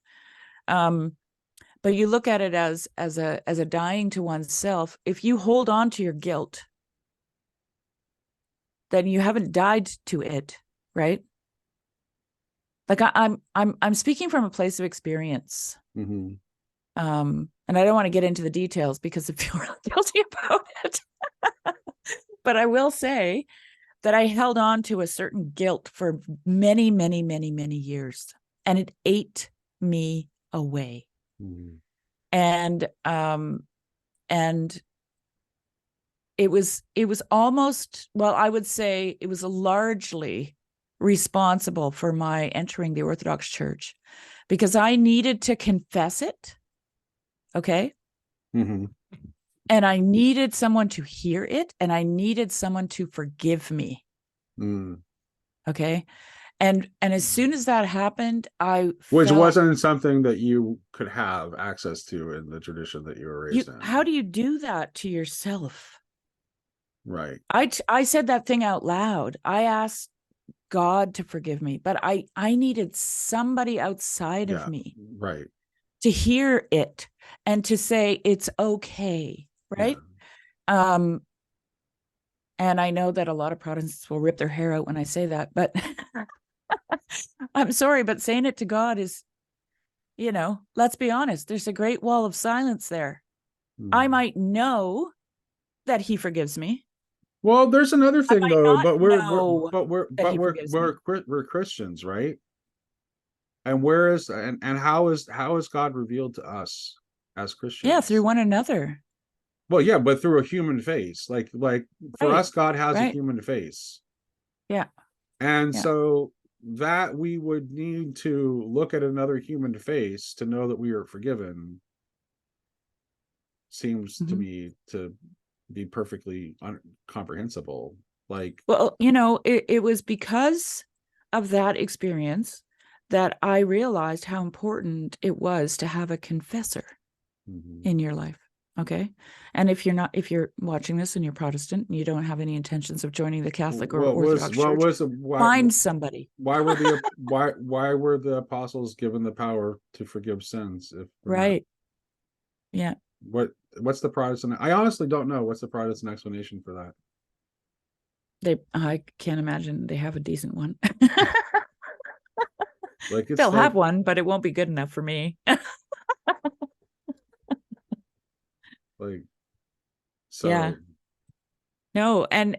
But you look at it as a dying to oneself. If you hold on to your guilt, then you haven't died to it, right? Like I'm speaking from a place of experience. Mhm. And I don't want to get into the details because I feel really guilty about it. But I will say that I held on to a certain guilt for many, many, many, many years, and it ate me away. Mhm. And and it was almost, well, I would say it was largely responsible for my entering the Orthodox Church, because I needed to confess it, okay? Mhm. And I needed someone to hear it, and I needed someone to forgive me, Mhm. okay? And as soon as that happened, I Which felt, wasn't something that you could have access to in the tradition that you were you raised in. how do you do that to yourself? Right. I said that thing out loud. I asked God to forgive me, but I needed somebody outside of Yeah. me Right. to hear it and to say it's okay, Yeah. right? Um, and I know that a lot of Protestants will rip their hair out when I say that, but I'm sorry, but saying it to God is, let's be honest, there's a great wall of silence there. I Mhm. might know that he forgives me. Well, there's another I thing might though, not but know that he forgives me. we're Christians, right? And where is and how is God revealed to us as Yeah, through Christians? one another. Well, yeah, but through a human face. Like for Right. us, God has a Right. human face. Yeah. And Yeah. so that we would need to look at another human face to know that we are forgiven seems to Mhm. me to be perfectly comprehensible. Like, Well, it was because of that experience that I realized how important it was to have a confessor mhm. in your life. Okay. And if you're watching this and you're Protestant and you don't have any intentions of joining the Catholic or Orthodox What Church, was why find somebody. why were the apostles given the power to forgive sins if we're not? Right. Yeah. what what's the Protestant? I honestly don't know what's the Protestant explanation for that. I can't imagine they have a decent one. Like it's They'll like have one, but it won't be good enough for me. like Yeah. so. No, and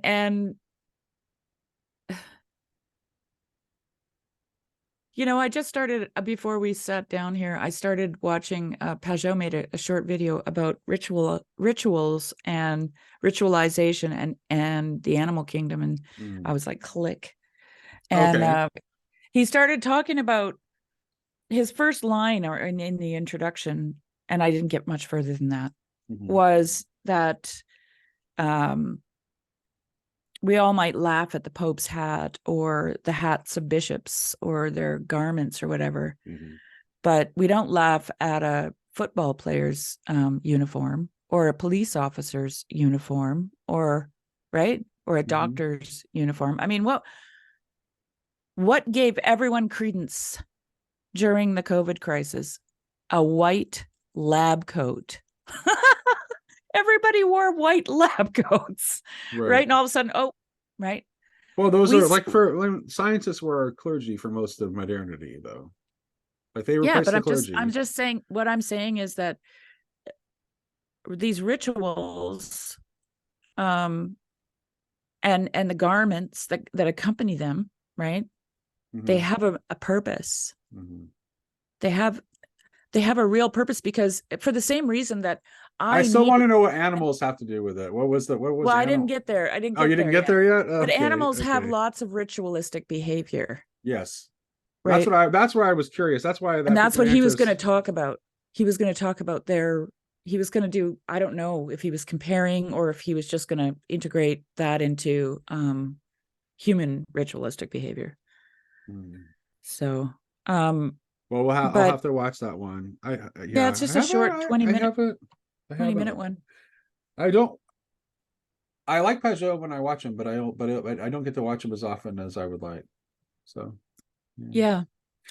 I just started, before we sat down here, I started watching, Pajot made a short video about rituals and ritualization and the animal kingdom. And I Mm, was like, click. And okay. he started talking about his first line, or in the introduction, and I didn't get much further than that, Mhm. was that um, we all might laugh at the Pope's hat or the hats of bishops or their garments or whatever, Mhm. but we don't laugh at a football player's uniform or a police officer's uniform, or right, or a Mhm. doctor's uniform. I mean, What gave everyone credence during the COVID crisis? A white lab coat. Everybody wore white lab coats, right? Right. And all of a sudden, oh, right. Well, those We, are like scientists were clergy for most of modernity, though. Like they yeah, replaced but the I'm clergy. just saying, what I'm saying is that these rituals, um, and the garments that accompany them, right? They Hmm. have a purpose. Hmm. They have they have a real purpose, because for the same reason that I I still want need, to know what animals have to do with it. What was well, I didn't animal? get there. I didn't Oh, you get didn't there get yet. there yet? But Okay, animals have okay. lots of ritualistic behavior, Yes. right? That's where I was curious. That's why And that piqued that's my what he was going to interest. talk about. He was going to talk about their, he was going to do, I don't know if he was comparing or if he was just going to integrate that into human ritualistic behavior. Hmm. So, Well, I'll but have to watch that one. yeah, Yeah, it's just a short 20 I minute, haven't, 20 minute one. I don't, I like Pajot when I watch him, but I don't get to watch him as often as I would like. So, yeah. Yeah.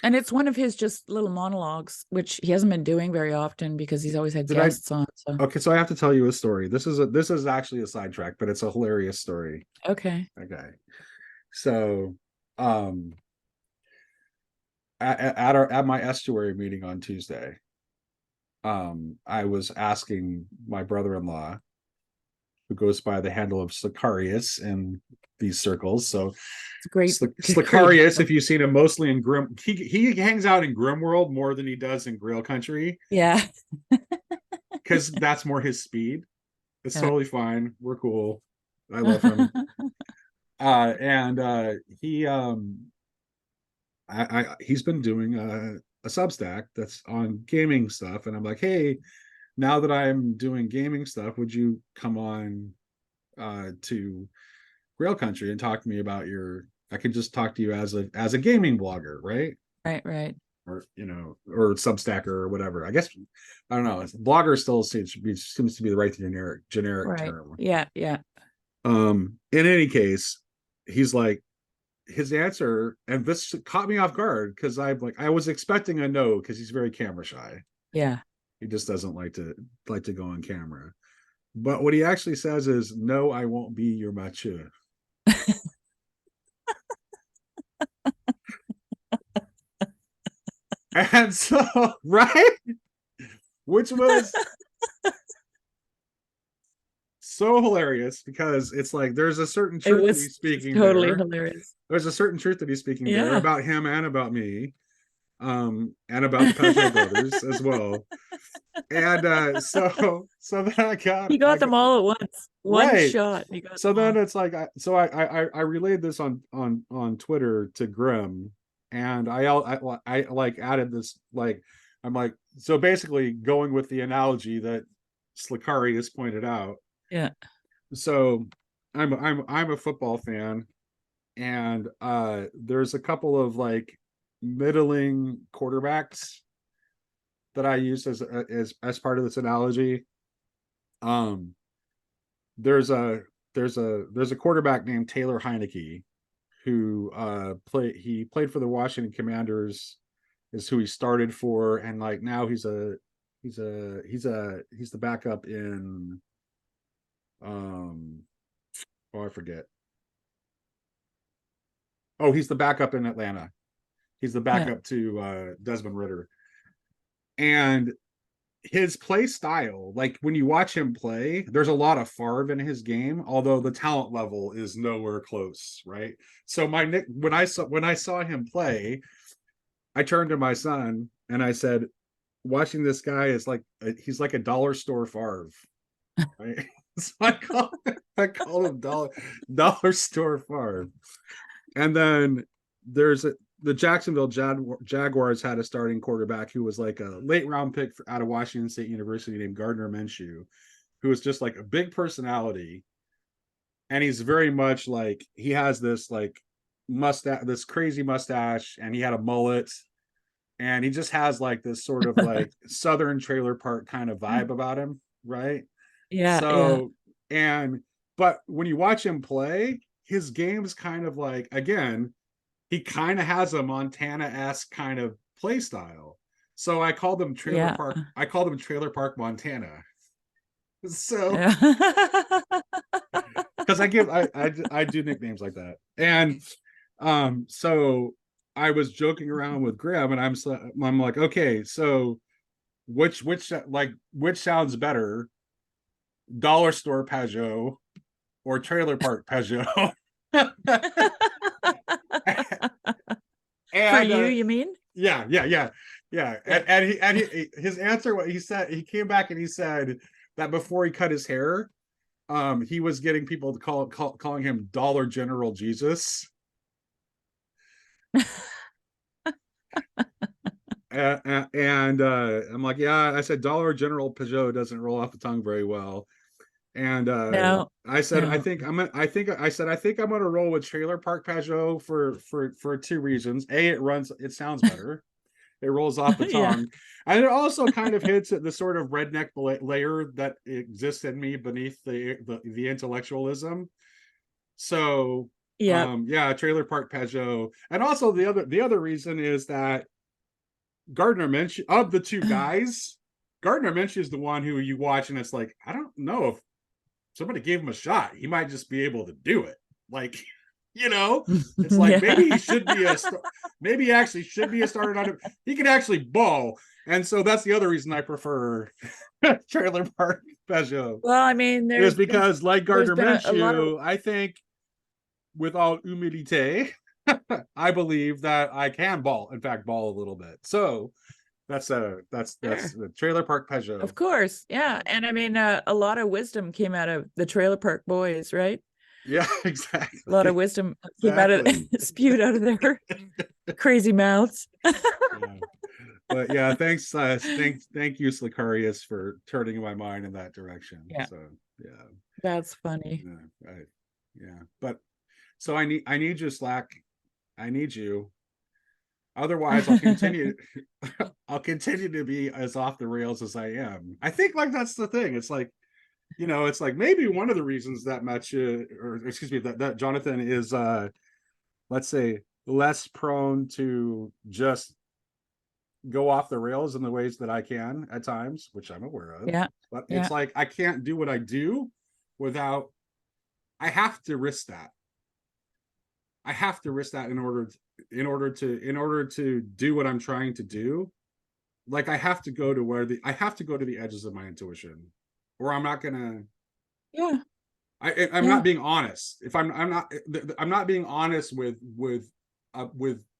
And it's one of his just little monologues, which he hasn't been doing very often because he's always had Did I? guests on. So, Okay, so I have to tell you a story. This is actually a sidetrack, but it's a hilarious story. okay. Okay, so, um, at my estuary meeting on Tuesday, I was asking my brother-in-law, who goes by the handle of Sicarius in these circles. So It's a great, great Slicarius, handle. if you've seen him mostly in Grim, he hangs out in Grim World more than he does in Grail Country Yeah. because that's more his speed. It's Yeah. totally fine. We're cool. I love him. And he he's been doing a Substack that's on gaming stuff, and I'm like, hey, now that I'm doing gaming stuff, would you come on to Grail Country and talk to me about your? I could just talk to you as a gaming blogger, right? Right, right. Or or Substacker or whatever. I guess I don't know. Blogger still seems to be the right generic Right. term. Yeah, yeah. In any case, he's like his answer, and this caught me off guard because I was expecting a no because he's very camera shy. Yeah. He just doesn't like to go on camera. But what he actually says is, "No, I won't be your mature." And so, right, which was so hilarious because it's like there's a certain It truth that was he's speaking totally there. hilarious. There's a certain truth that he's speaking there Yeah. about him and about me, and about the Peugeot brothers as well. And so then He got them all at once. One right. shot. He got So them then all. it's like I relayed this on Twitter to Grim, and I like added this, like I'm like, so basically going with the analogy that Slikari has pointed out. Yeah. So I'm a football fan, and there's a couple of like middling quarterbacks that I use as part of this analogy. Um, there's a there's a quarterback named Taylor Heineke who he played for the Washington Commanders, is who he started for, and like now he's the backup in um oh I forget. Oh, he's the backup in Atlanta. He's the Yeah. backup to Desmond Ritter. And his play style, like when you watch him play, there's a lot of Favre in his game, although the talent level is nowhere close, right? So when I saw him play, I turned to my son and I said, "Watching this guy is like he's like a dollar store Favre." Right? So I call him dollar store Favre. And then there's the Jacksonville Jaguars had a starting quarterback who was like a late round pick out of Washington State University named Gardner Minshew, who was just like a big personality. And he's very much like, he has this like mustache, this crazy mustache, and he had a mullet. And he just has like this sort of like Southern trailer park kind of vibe about him, right? Yeah, yeah. So, and, but when you watch him play, his game's kind of like, again, he kind of has a Montana-esque kind of play style. So I called him Trailer Yeah. Park. I called him Trailer Park Montana. So Yeah. because I do nicknames like that. And so I was joking around with Graham, and I'm like, okay, so which sounds better, dollar store Peugeot or trailer park Peugeot? For And you, you mean? yeah, yeah, yeah, yeah. Yeah. His answer, what he said, he came back and he said that before he cut his hair, he was getting people to calling him Dollar General Jesus. And I'm like, yeah. I said Dollar General Peugeot doesn't roll off the tongue very well. And No, I said, no. I think I'm gonna roll with Trailer Park Peugeot for two reasons. A, it sounds better. It rolls off the Yeah. tongue, and it also kind of hits at the sort of redneck layer that exists in me beneath the intellectualism. So Yeah. yeah, Trailer Park Peugeot. And also the other reason is that Gardner Minshew, of the two guys, Gardner Minshew is the one who you watch and it's like, I don't know, if somebody gave him a shot, he might just be able to do it. Like, it's like maybe he should be maybe he actually should be a starter. On he can actually ball, and so that's the other reason I prefer Trailer Park Peugeot, Well, I mean, is because, like there's Gardner been a lot of Minshew, I think with all humilité, I believe that I can ball. In fact, ball a little bit. So that's sure. the Trailer Park Peugeot. Of course. Yeah. And I mean, a lot of wisdom came out of the Trailer Park Boys, right? Yeah, A lot of exactly, wisdom came out of exactly. spewed out of their crazy mouths. Yeah. But yeah, thank you, Slicarius, for turning my mind in that direction. Yeah. So yeah, That's funny. yeah, yeah. But so I need you, Slack. I need you. Otherwise, I'll continue. I'll continue to be as off the rails as I am. I think like that's the thing. It's like, it's like maybe one of the reasons that or excuse me, that Jonathan is let's say less prone to just go off the rails in the ways that I can at times, which I'm aware of. Yeah. But Yeah. it's like I can't do what I do without, I have to risk that. I have to risk that in order to do what I'm trying to do. Like I have to go to the edges of my intuition, or I'm not gonna. Yeah. I'm Yeah. not being honest. If I'm not being honest with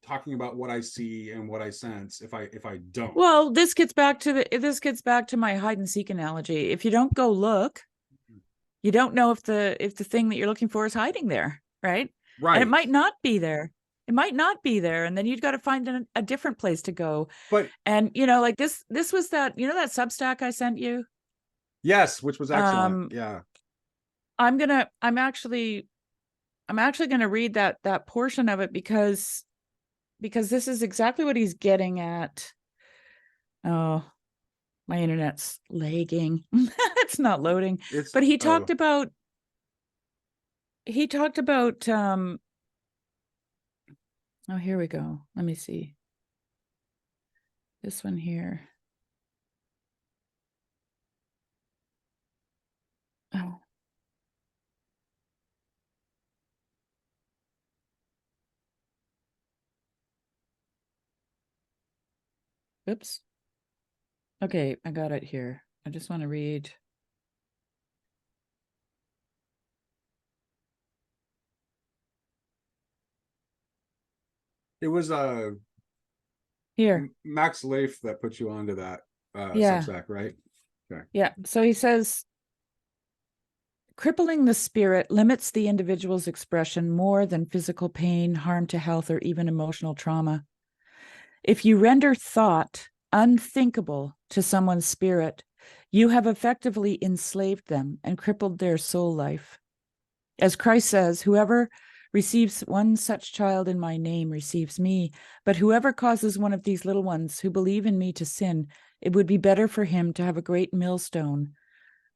talking about what I see and what I sense if I don't. Well, this gets back to my hide and seek analogy. If you don't go look, you don't know if the thing that you're looking for is hiding there, right? And it Right. might not be there. It might not be there, and then you've got to find a different place to go. But And like this was that that Substack I sent you. yes, which was excellent. Yeah. I'm actually gonna read that portion of it because this is exactly what he's getting at. Oh, my internet's lagging. It's not loading. But he talked about oh, here we go. Let me see. This one here. Oh. Oops. Okay, I got it here. I just want to read. It was Here. Max Leif that put you onto that Yeah. Substack, right? Okay. Yeah. So he says, crippling the spirit limits the individual's expression more than physical pain, harm to health, or even emotional trauma. If you render thought unthinkable to someone's spirit, you have effectively enslaved them and crippled their soul life. As Christ says, whoever receives one such child in my name receives me, but whoever causes one of these little ones who believe in me to sin, it would be better for him to have a great millstone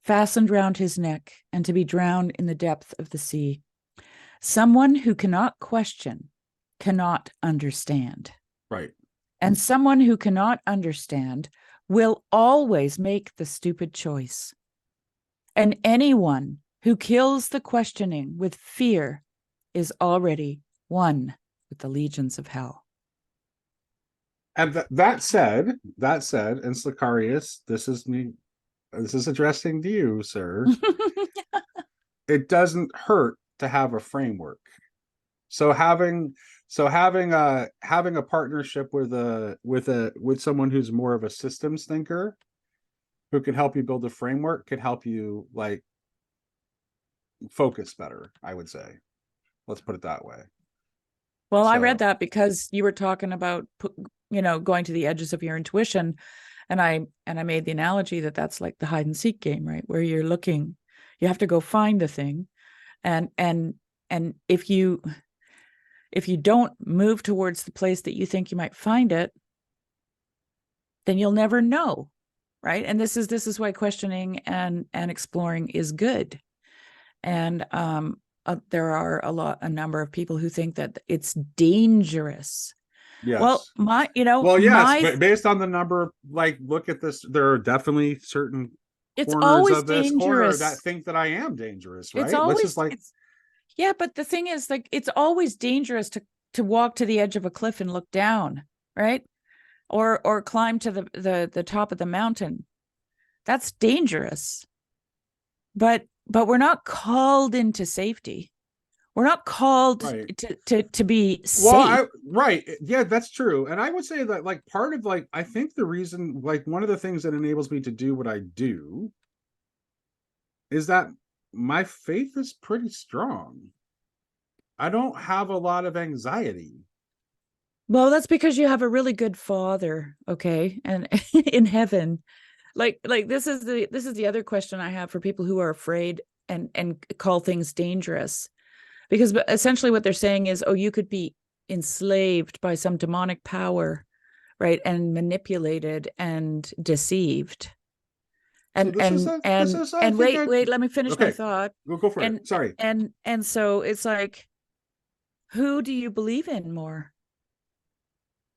fastened round his neck and to be drowned in the depth of the sea. Someone who cannot question cannot understand. Right. And someone who cannot understand will always make the stupid choice. And anyone who kills the questioning with fear is already one with the legions of hell. And that said, and Slicarius, this is me. This is addressing to you, sir. It doesn't hurt to have a framework. So having a partnership with someone who's more of a systems thinker who can help you build a framework could help you like focus better, I would say. Let's put it that way. Well, I read that because you were talking about, going to the edges of your intuition. And I made the analogy that that's like the hide and seek game, right? Where you're looking, you have to go find the thing. And if you don't move towards the place that you think you might find it, then you'll never know. Right. And this is why questioning and exploring is good. And there are a number of people who think that it's dangerous. Yes. Well, based on the number, like, look at this. There are definitely certain it's corners always of this dangerous. corner that think that I am dangerous, right? It's always yeah, but the thing is, like, it's always dangerous to walk to the edge of a cliff and look down, right? Or climb to the top of the mountain. That's dangerous. But we're not called into safety. We're not called to be safe. Well, right. Yeah, that's true. And I would say that like part of like I think the reason, like one of the things that enables me to do what I do is that my faith is pretty strong. I don't have a lot of anxiety. Well, that's because you have a really good father, okay? And in heaven. Like this is the other question I have for people who are afraid and call things dangerous. Because essentially what they're saying is, oh, you could be enslaved by some demonic power, right? And manipulated and deceived. And wait, let me finish my thought. Go for it. Sorry. And so it's like, who do you believe in more?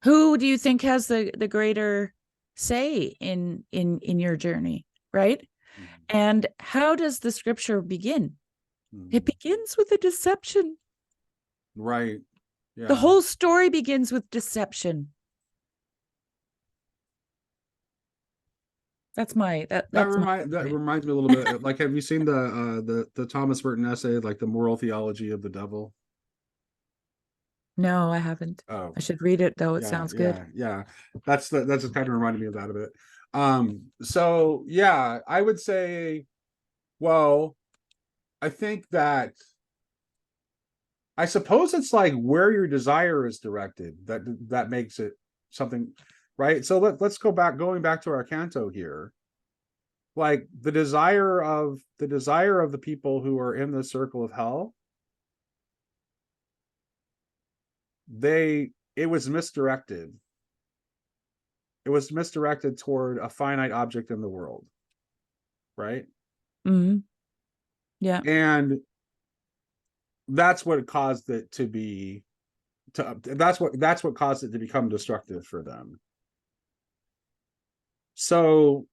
Who do you think has the greater say in your journey, right? Mm-hmm. And how does the scripture begin? Mm-hmm. It begins with a deception. Right. Yeah. The whole story begins with deception. That reminds me a little bit. Like, have you seen the Thomas Merton essay, like the moral theology of the devil? No, I haven't. Oh, I should read it though. It sounds good. Yeah. That's kind of reminded me of that a bit. So yeah, I would say, well, I think that I suppose it's like where your desire is directed that makes it something, right? So let's going back to our canto here. Like the desire of the people who are in the circle of hell, it was misdirected. It was misdirected toward a finite object in the world, right? Mm-hmm. Yeah. And that's what caused it to be that's what caused it to become destructive for them. So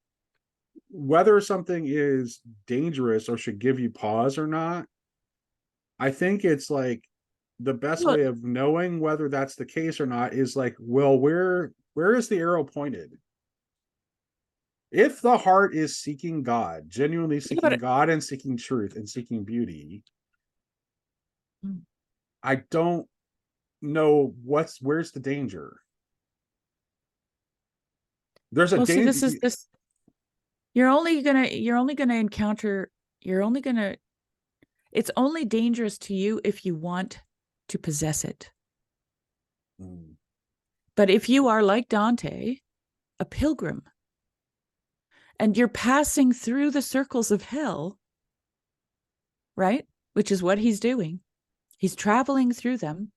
whether something is dangerous or should give you pause or not, I think it's like the best way of knowing whether that's the case or not is like, well, where is the arrow pointed? If the heart is seeking God, genuinely seeking God and seeking truth and seeking beauty, I don't know where's the danger. There's a danger. This. You're only gonna encounter. It's only dangerous to you if you want to possess it. But if you are like Dante, a pilgrim, and you're passing through the circles of hell, right? Which is what he's doing. He's traveling through them,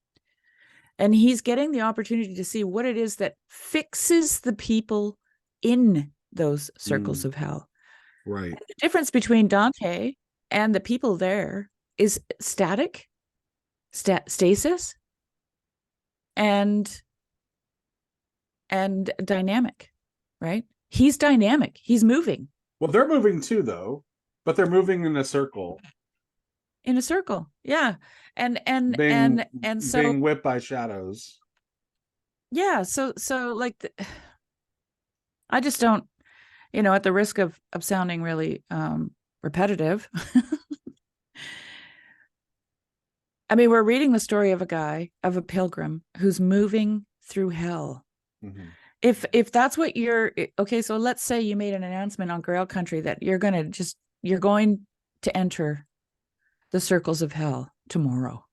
and he's getting the opportunity to see what it is that fixes the people in those circles of hell. Right. And the difference between Dante and the people there is stasis. and dynamic, right? He's dynamic. He's moving Well, they're moving too, though, but they're moving in a circle, in a circle. Yeah. And being so being whipped by shadows. yeah, like I just don't, at the risk of sounding really repetitive. I mean, we're reading the story of a pilgrim who's moving through hell. Mm-hmm. If that's what you're okay, so let's say you made an announcement on Grail Country that you're going to enter the circles of hell tomorrow.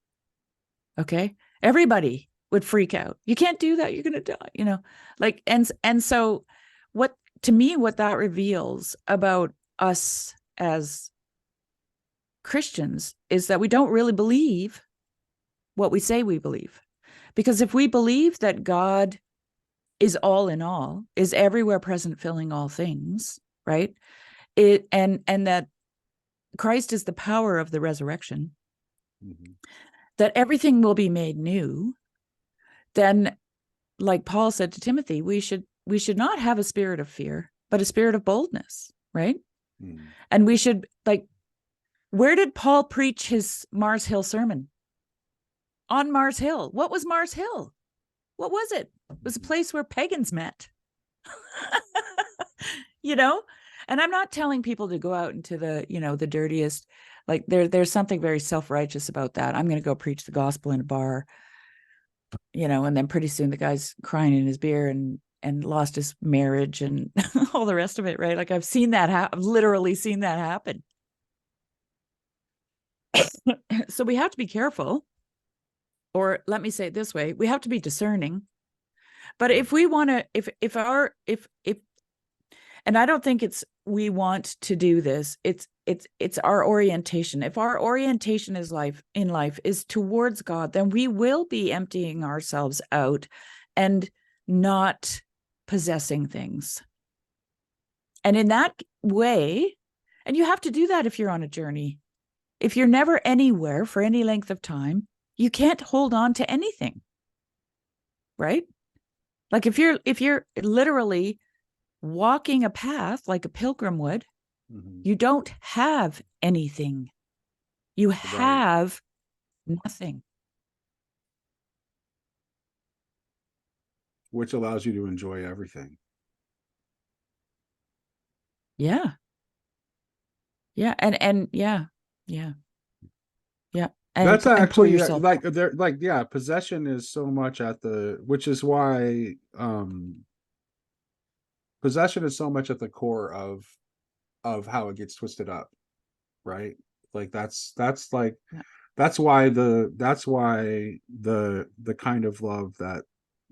Okay? Everybody would freak out. You can't do that. You're going to die, like, and so what, to me, what that reveals about us as Christians is that we don't really believe what we say we believe. Because if we believe that God is all in all, is everywhere present, filling all things, right? And that Christ is the power of the resurrection, mm-hmm. that everything will be made new, then, like Paul said to Timothy, we should not have a spirit of fear, but a spirit of boldness, right? Mm. And we should, like, where did Paul preach his Mars Hill sermon? On Mars Hill. What was Mars Hill? What was it? It was a place where pagans met. And I'm not telling people to go out into the, the dirtiest, like there's something very self-righteous about that. I'm going to go preach the gospel in a bar, and then pretty soon the guy's crying in his beer and lost his marriage and all the rest of it, right? Like I've seen that I've literally seen that happen. So we have to be careful, or let me say it this way, we have to be discerning. But if we want to, if and I don't think we want to do this, it's our orientation. If our orientation in life is towards God, then we will be emptying ourselves out and not possessing things. And in that way, and you have to do that if you're on a journey. If you're never anywhere for any length of time, you can't hold on to anything. Right? Like if you're literally walking a path like a pilgrim would, mm-hmm. you don't have anything. You have nothing. Which allows you to enjoy everything. Yeah. Yeah. And yeah. And, that's actually yourself. Possession is so much which is why possession is so much at the core of how it gets twisted up, right? Like that's why the kind of love that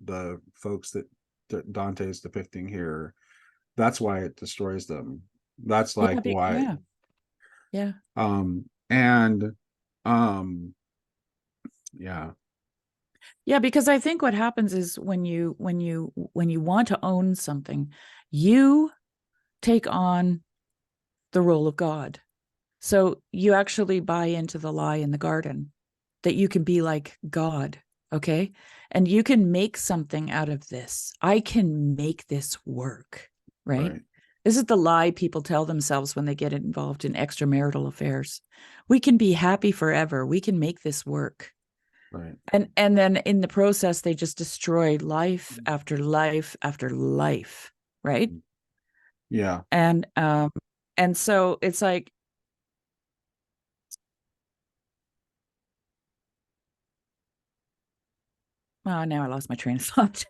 the folks that Dante is depicting here, that's why it destroys them. That's like why. Yeah. Yeah, because I think what happens is when you want to own something, you take on the role of God. So you actually buy into the lie in the garden that you can be like God, okay? And you can make something out of this. I can make this work, right? This is the lie people tell themselves when they get involved in extramarital affairs. We can be happy forever. We can make this work. Right. And then in the process, they just destroy life after life after life, right? Yeah. And so it's like, oh, now I lost my train of thought.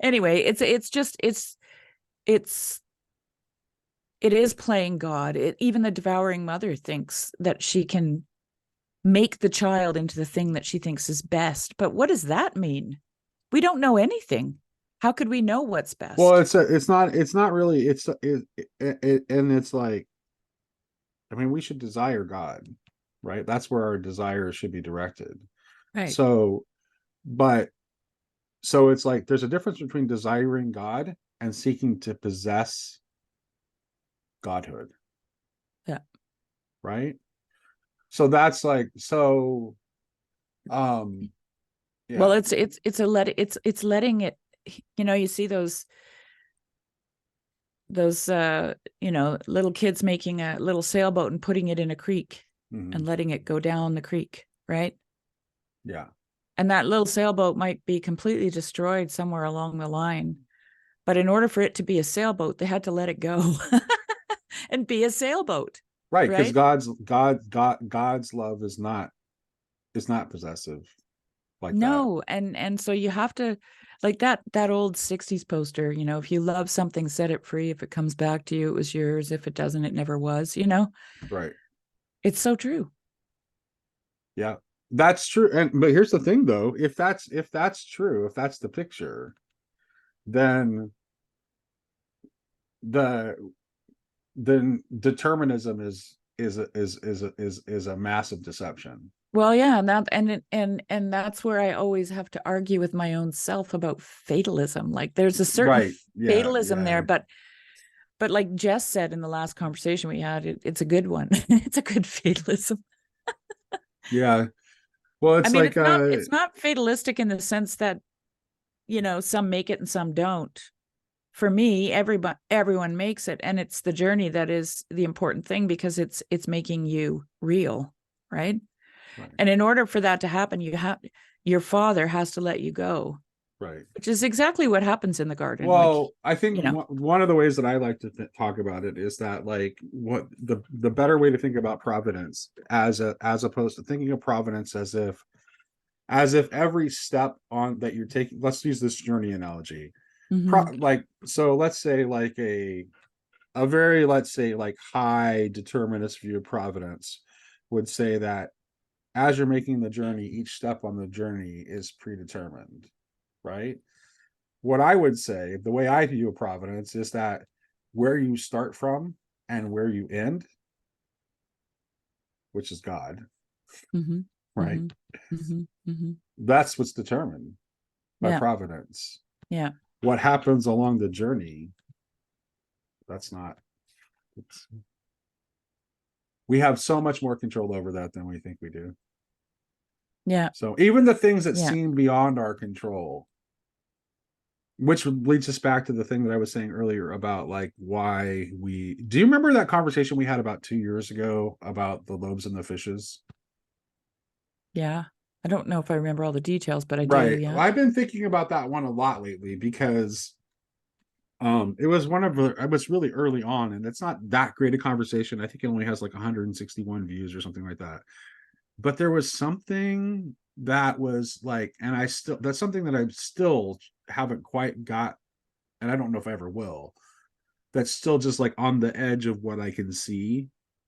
Anyway, it is playing God. Even the devouring mother thinks that she can make the child into the thing that she thinks is best. But what does that mean? We don't know anything. How could we know what's best? Well, it's not really, and it's like, I mean, we should desire God, right? That's where our desires should be directed. Right. So it's like there's a difference between desiring God and seeking to possess godhood. Yeah. Right. So that's like, Well, Yeah. it's letting it, you see those little kids making a little sailboat and putting it in a creek Hmm. and letting it go down the creek, right? Yeah. And that little sailboat might be completely destroyed somewhere along the line. But in order for it to be a sailboat, they had to let it go and be a sailboat, Right. Because right? God's love is not possessive like that. No, and so you have to, like that old 60s poster, if you love something, set it free. If it comes back to you, it was yours. If it doesn't, it never was. Right. It's so true. Yeah. That's true. And but here's the thing though, if that's true, if that's the picture, then the then determinism is a massive deception. Well, yeah, and that's where I always have to argue with my own self about fatalism. Like there's a certain Right. Yeah. fatalism Yeah. there, but like Jess said in the last conversation we had, it's a good one. It's a good fatalism. Yeah. Well, I it's mean, like it's not fatalistic in the sense that, some make it and some don't. For me, everyone makes it, and it's the journey that is the important thing, because it's making you real, right? right. And in order for that to happen, your father has to let you go, Right. which is exactly what happens in the garden. Like, Well, I think you know, one of the ways that I like to talk about it is that like what the better way to think about providence as opposed to thinking of providence as if every step on that you're taking, let's use this journey analogy. mm-hmm, Like so let's say like a very, let's say, like high determinist view of providence would say that as you're making the journey, each step on the journey is predetermined, right? What I would say, the way I view providence is that where you start from and where you end, which is God, mm-hmm, right? mm-hmm, mm-hmm, mm-hmm. That's what's determined by Yeah, providence. yeah, What happens along the journey, that's not. We have so much more control over that than we think we do. yeah, So even the things that yeah, seem beyond our control, which leads us back to the thing that I was saying earlier about like why we do you remember that conversation we had about 2 years ago about the loaves and the fishes? yeah. I don't know if I remember all the details, but I do. Right. Yeah, I've been thinking about that one a lot lately because it was one of the, I was really early on, and it's not that great a conversation. I think it only has like 161 views or something like that. But there was something that was like, and I still, that's something that I still haven't quite got, and I don't know if I ever will. That's still just like on the edge of what I can see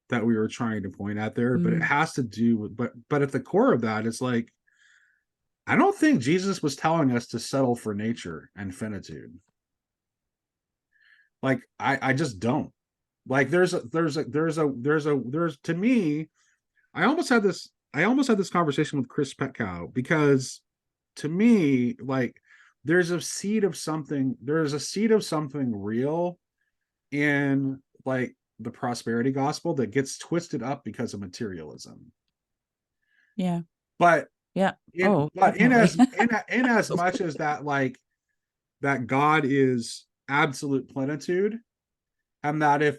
that we were trying to point at there. But it mm, has to do with, but at the core of that, it's like, I don't think Jesus was telling us to settle for nature and finitude. Like I just don't. Like there's to me, I almost had this conversation with Chris Petkow because to me, like there's a seed of something real in like the prosperity gospel that gets twisted up because of materialism. yeah, But yeah. Oh, definitely. in as much as that like that God is absolute plenitude, and that if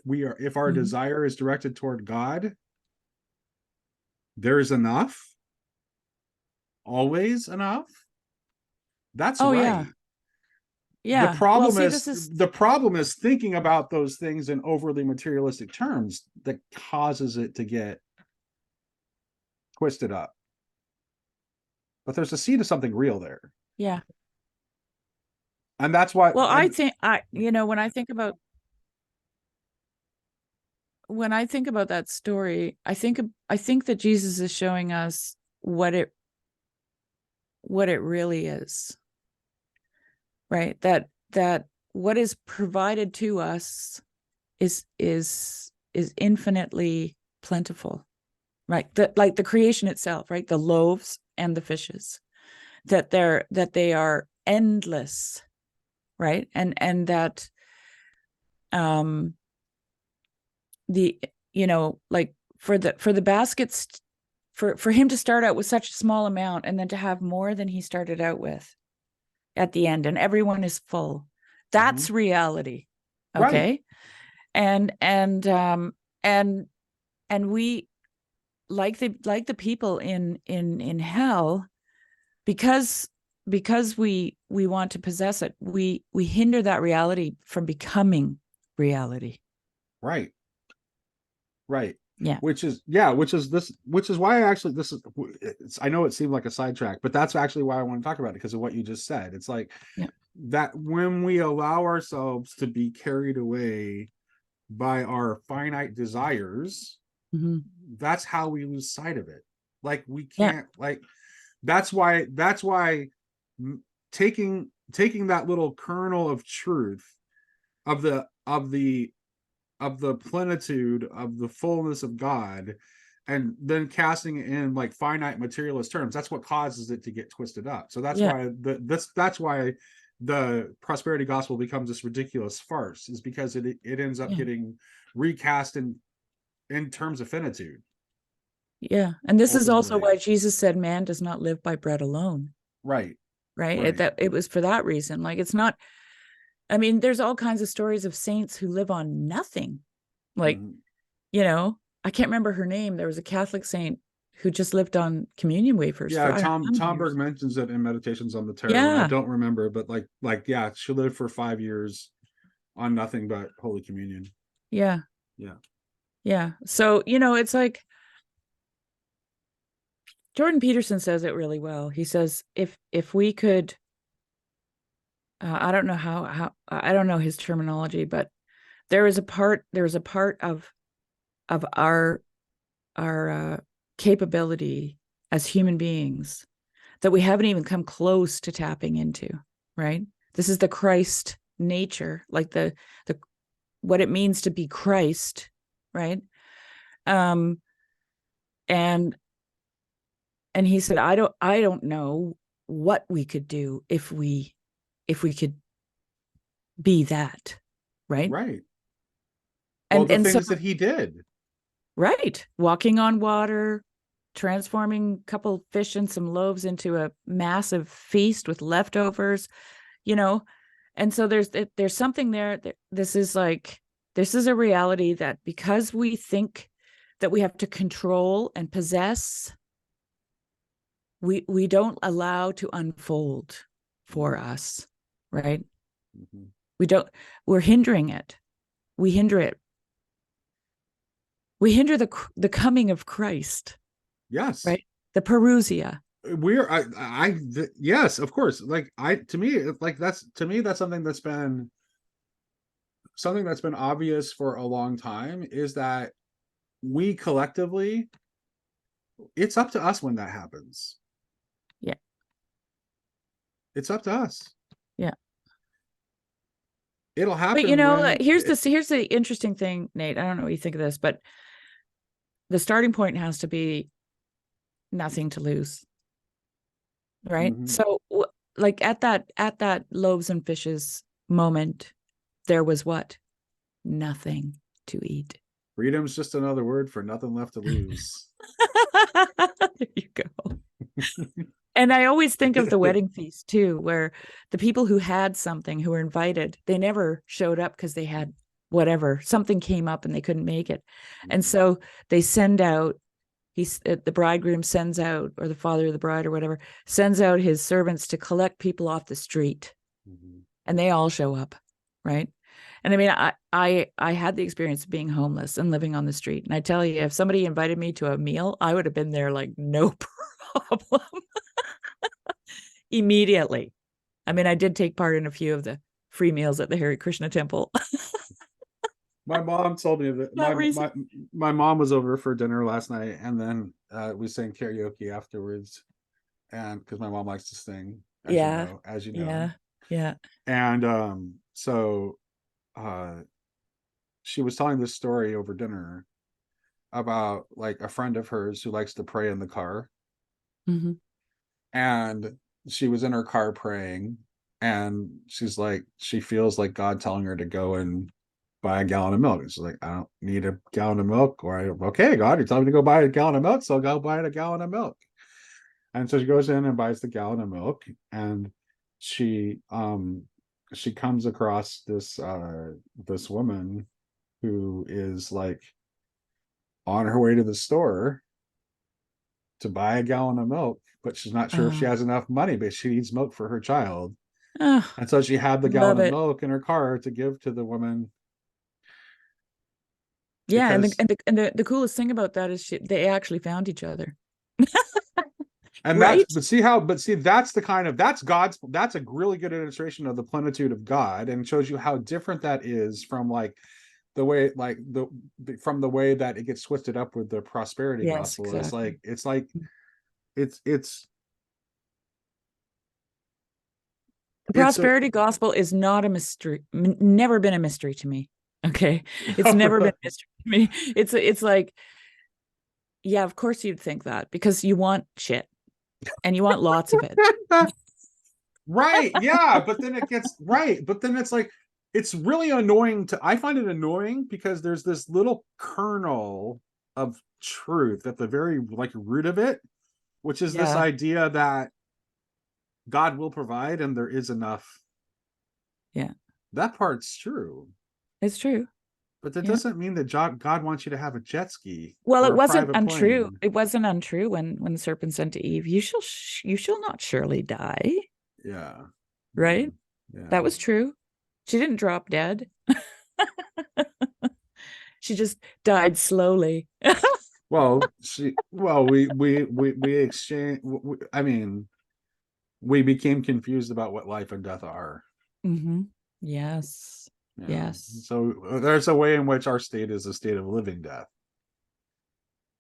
our Mhm. desire is directed toward God, there's enough, always enough. That's Oh, yeah, right. yeah. Well, see, this is The problem is thinking about those things in overly materialistic terms that causes it to get twisted up. But there's a seed of something real there, yeah. and that's why. Well, I And think when I think about that story, I think that Jesus is showing us what it really is, right? That what is provided to us is infinitely plentiful, right? Like the creation itself, right? The loaves and the fishes, that they are endless, right? And that um the like for the baskets for him to start out with such a small amount and then to have more than he started out with at the end, and everyone is full. That's reality. Right. Okay. And we, like the people in hell, because we want to possess it, we hinder that reality from becoming reality. Right. Right. Yeah. Which is why I know it seemed like a sidetrack, but that's actually why I want to talk about it, because of what you just said. It's like, Yeah. that when we allow ourselves to be carried away by our finite desires, that's how we lose sight of it. Like, we can't, like, that's why taking that little kernel of truth, of the plenitude of the fullness of God, and then casting it in like finite materialist terms, that's what causes it to get twisted up. So that's why that's why the prosperity gospel becomes this ridiculous farce, is because it ends up getting recast in terms of finitude. Yeah. And this is also Ultimately. why Jesus said man does not live by bread alone. Right. Right. It was for that reason. Like, it's not, I mean, there's all kinds of stories of saints who live on nothing. Like, I can't remember her name. There was a Catholic saint who just lived on communion wafers Yeah, for, I don't know, how many Tom years. Berg mentions it in Meditations on the Terror, and I Yeah. don't remember, but yeah, she lived for 5 years on nothing but Holy Communion. Yeah. Yeah. Yeah. So, it's like Jordan Peterson says it really well. He says, if we could, I don't know how I don't know his terminology, but there's a part of our capability as human beings that we haven't even come close to tapping into, right? This is the Christ nature, like the what it means to be Christ, right? And he said, I don't know what we could do if we could be that, right? Right. Well, the So, things that he did. right, walking on water, transforming a couple fish and some loaves into a massive feast with leftovers, and so there's something there that this is a reality that, because we think that we have to control and possess, we don't allow to unfold for us, right? We don't, we're hindering it. We hinder it. We hinder the coming of Christ. Yes. Right? The parousia. Yes, of course. Like, to me, that's something that's been obvious for a long time, is that we collectively, it's up to us when that happens. Yeah. It's up to us. Yeah. It'll But happen when here's the interesting thing, Nate. I don't know what you think of this, but the starting point has to be nothing to lose. Right? So like at that loaves and fishes moment, there was what? Nothing to eat. freedom's just another word for nothing left to lose. There you go. And I always think of the wedding feast too, where the people who had something, who were invited, they never showed up because they had whatever, something came up and they couldn't make it. And so they send out, the bridegroom sends out, or the father of the bride or whatever, sends out his servants to collect people off the street. And they all show up, right? And I mean, I had the experience of being homeless and living on the street. And I tell you, if somebody invited me to a meal, I would have been there like no problem. Immediately. I mean, I did take part in a few of the free meals at the Hare Krishna temple. My mom told me that my mom was over for dinner last night, and then we sang karaoke afterwards, and because my mom likes to sing, as you know, Yeah. And so she was telling this story over dinner about like a friend of hers who likes to pray in the car. And she was in her car praying, and she's like, she feels like God telling her to go and buy a gallon of milk. And she's like, I don't need a gallon of milk. Or okay, God, you're telling me to go buy a gallon of milk, so I'll go buy a gallon of milk. And so she goes in and buys the gallon of milk, and she she comes across this woman who is like on her way to the store to buy a gallon of milk, but she's not sure if she Oh, has enough money, but she needs milk for her child. oh, And so she had the gallon love of it. milk in her car to give to the woman Yeah, and because the coolest thing about that is they actually found each other. and that's Right? but see that's the kind of that's a really good illustration of the plenitude of God, and shows you how different that is from like the way like the from the way that it gets twisted up with the prosperity Yes, gospel. exactly. It's it's The it's a prosperity gospel is not a mystery, never been a mystery to me. Okay. It's never been a mystery to me. It's like, yeah, of course you'd think that because you want shit and you want lots of it. right, yeah, but then it gets right, but then it's like it's really annoying to I find it annoying because there's this little kernel of truth at the very like root of it, which is this Yeah, idea that God will provide and there is enough. yeah, That part's true, it's true. but that Yeah. doesn't mean that God wants you to have a jet ski Well, or it a wasn't private untrue. plane. It wasn't untrue when the serpent said to Eve, you shall not surely die." Yeah, yeah, Right? yeah. That was true. She didn't drop dead. She just died slowly. We exchange. I mean, we became confused about what life and death are. Mm-hmm. Yes. Yeah. Yes. So there's a way in which our state is a state of living death.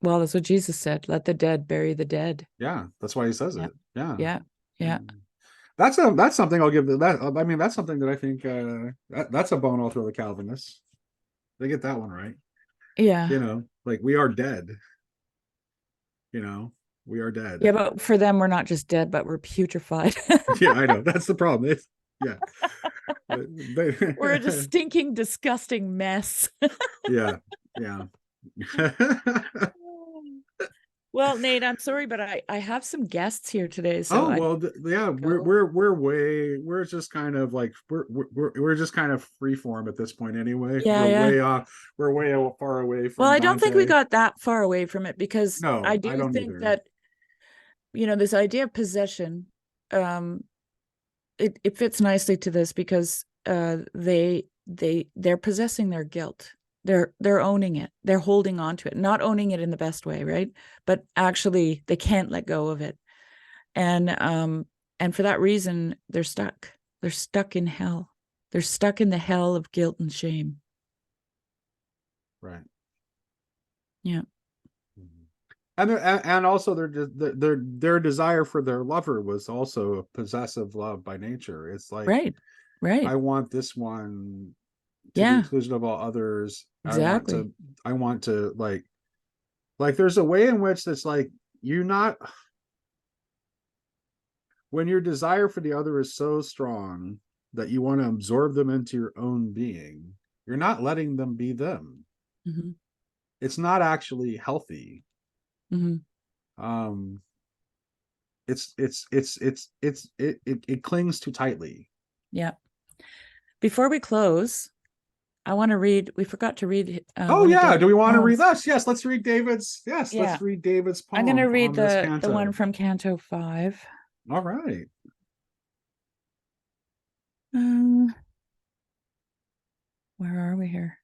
Well, that's what Jesus said. Let the dead bury the dead. Yeah, that's why he says Yeah. it. Yeah. Yeah. Yeah. Yeah. That's something I'll give that. I mean, that's something that I think that's a bone I'll throw the Calvinists. They get that one right. Yeah. Like we are dead. You know, we are dead. Yeah. But for them, we're not just dead, but we're putrefied. Yeah, I know. That's the problem. Yeah. We're a stinking, disgusting mess. Yeah. Yeah. Well, Nate, I'm sorry, but I have some guests here today, so Oh I well, yeah. go. We're just kind of like we're just kind of free form at this point anyway. Yeah, yeah. We're way far away Well, from I don't think we Dante. got that far away from it because I No, I do don't think either. that, this idea of possession, um, it fits nicely to this because they're possessing their guilt. They're owning it. They're holding on to it, not owning it in the best way, right? But actually they can't let go of it. And for that reason, they're stuck. They're stuck in hell. They're stuck in the hell of guilt and shame. Right. Yeah. And also their desire for their lover was also a possessive love by nature. It's like Right. Right. I want this one to the Yeah, exclusion of all others. exactly. I want to like there's a way in which that's like you not when your desire for the other is so strong that you want to absorb them into your own being, you're not letting them be them. Mm-hmm. It's not actually healthy. Mm-hmm. Um it clings too tightly. Yeah. Before we close, I want to read. We forgot to read Oh one of yeah, do David's we want to read poems. this? Yes, Yeah, let's read David's I'm going to poem read on this the one canto. from Canto V. All right. Um, where are we here?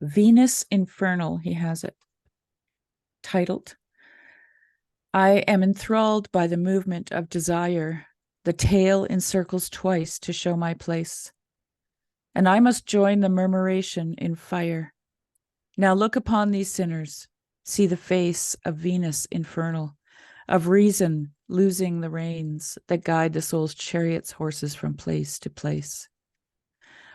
Venus Infernal, he has it titled. I am enthralled by the movement of desire. The tail encircles twice to show my place. And I must join the murmuration in fire. Now look upon these sinners. See the face of Venus Infernal, of reason losing the reins that guide the soul's chariot's horses from place to place.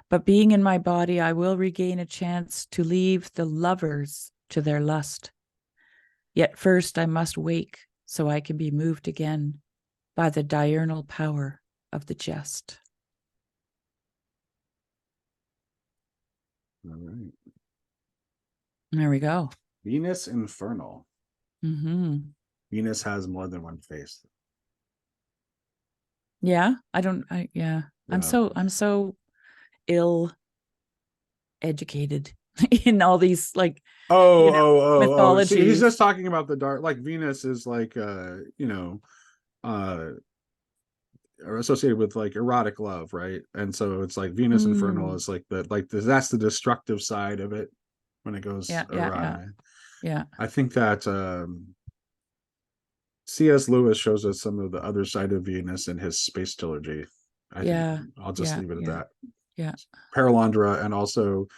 But being in my body, I will regain a chance to leave the lovers to their lust. Yet first I must wake so I can be moved again by the diurnal power of the just. All right. There we go. Venus Infernal. Mm-hmm. Venus has more than one face. Yeah, Yeah. I'm so ill educated in all these, like, See, he's mythologies. just talking about the dark. Like Venus is like, uh, are associated with like erotic love, right? And so it's like Venus Infernal Mm. is like that's the destructive side of it when it goes Yeah. awry. Yeah. I think that C.S. Lewis shows us some of the other side of Venus in his space trilogy. I think Yeah. I'll just Yeah. leave it at Yeah. that. Yeah. Paralandra, and also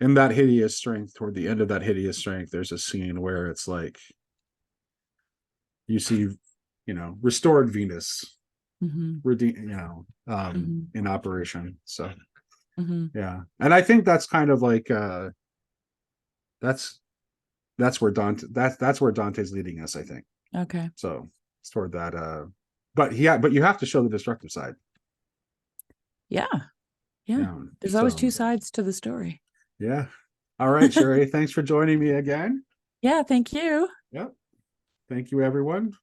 in that hideous strength, toward the end of that hideous strength, there's a scene where it's like you see, restored Venus, Mm-hmm. in operation. So Mm-hmm. yeah, and I think that's kind of like that's where that's where Dante's leading us, I think. Okay. So it's toward that but you have to show the destructive side. Yeah. Yeah. Yeah. There's always So two sides to the story. yeah. All right, Shari, thanks for joining me again. Yeah. Thank you. Yep. Thank you, everyone.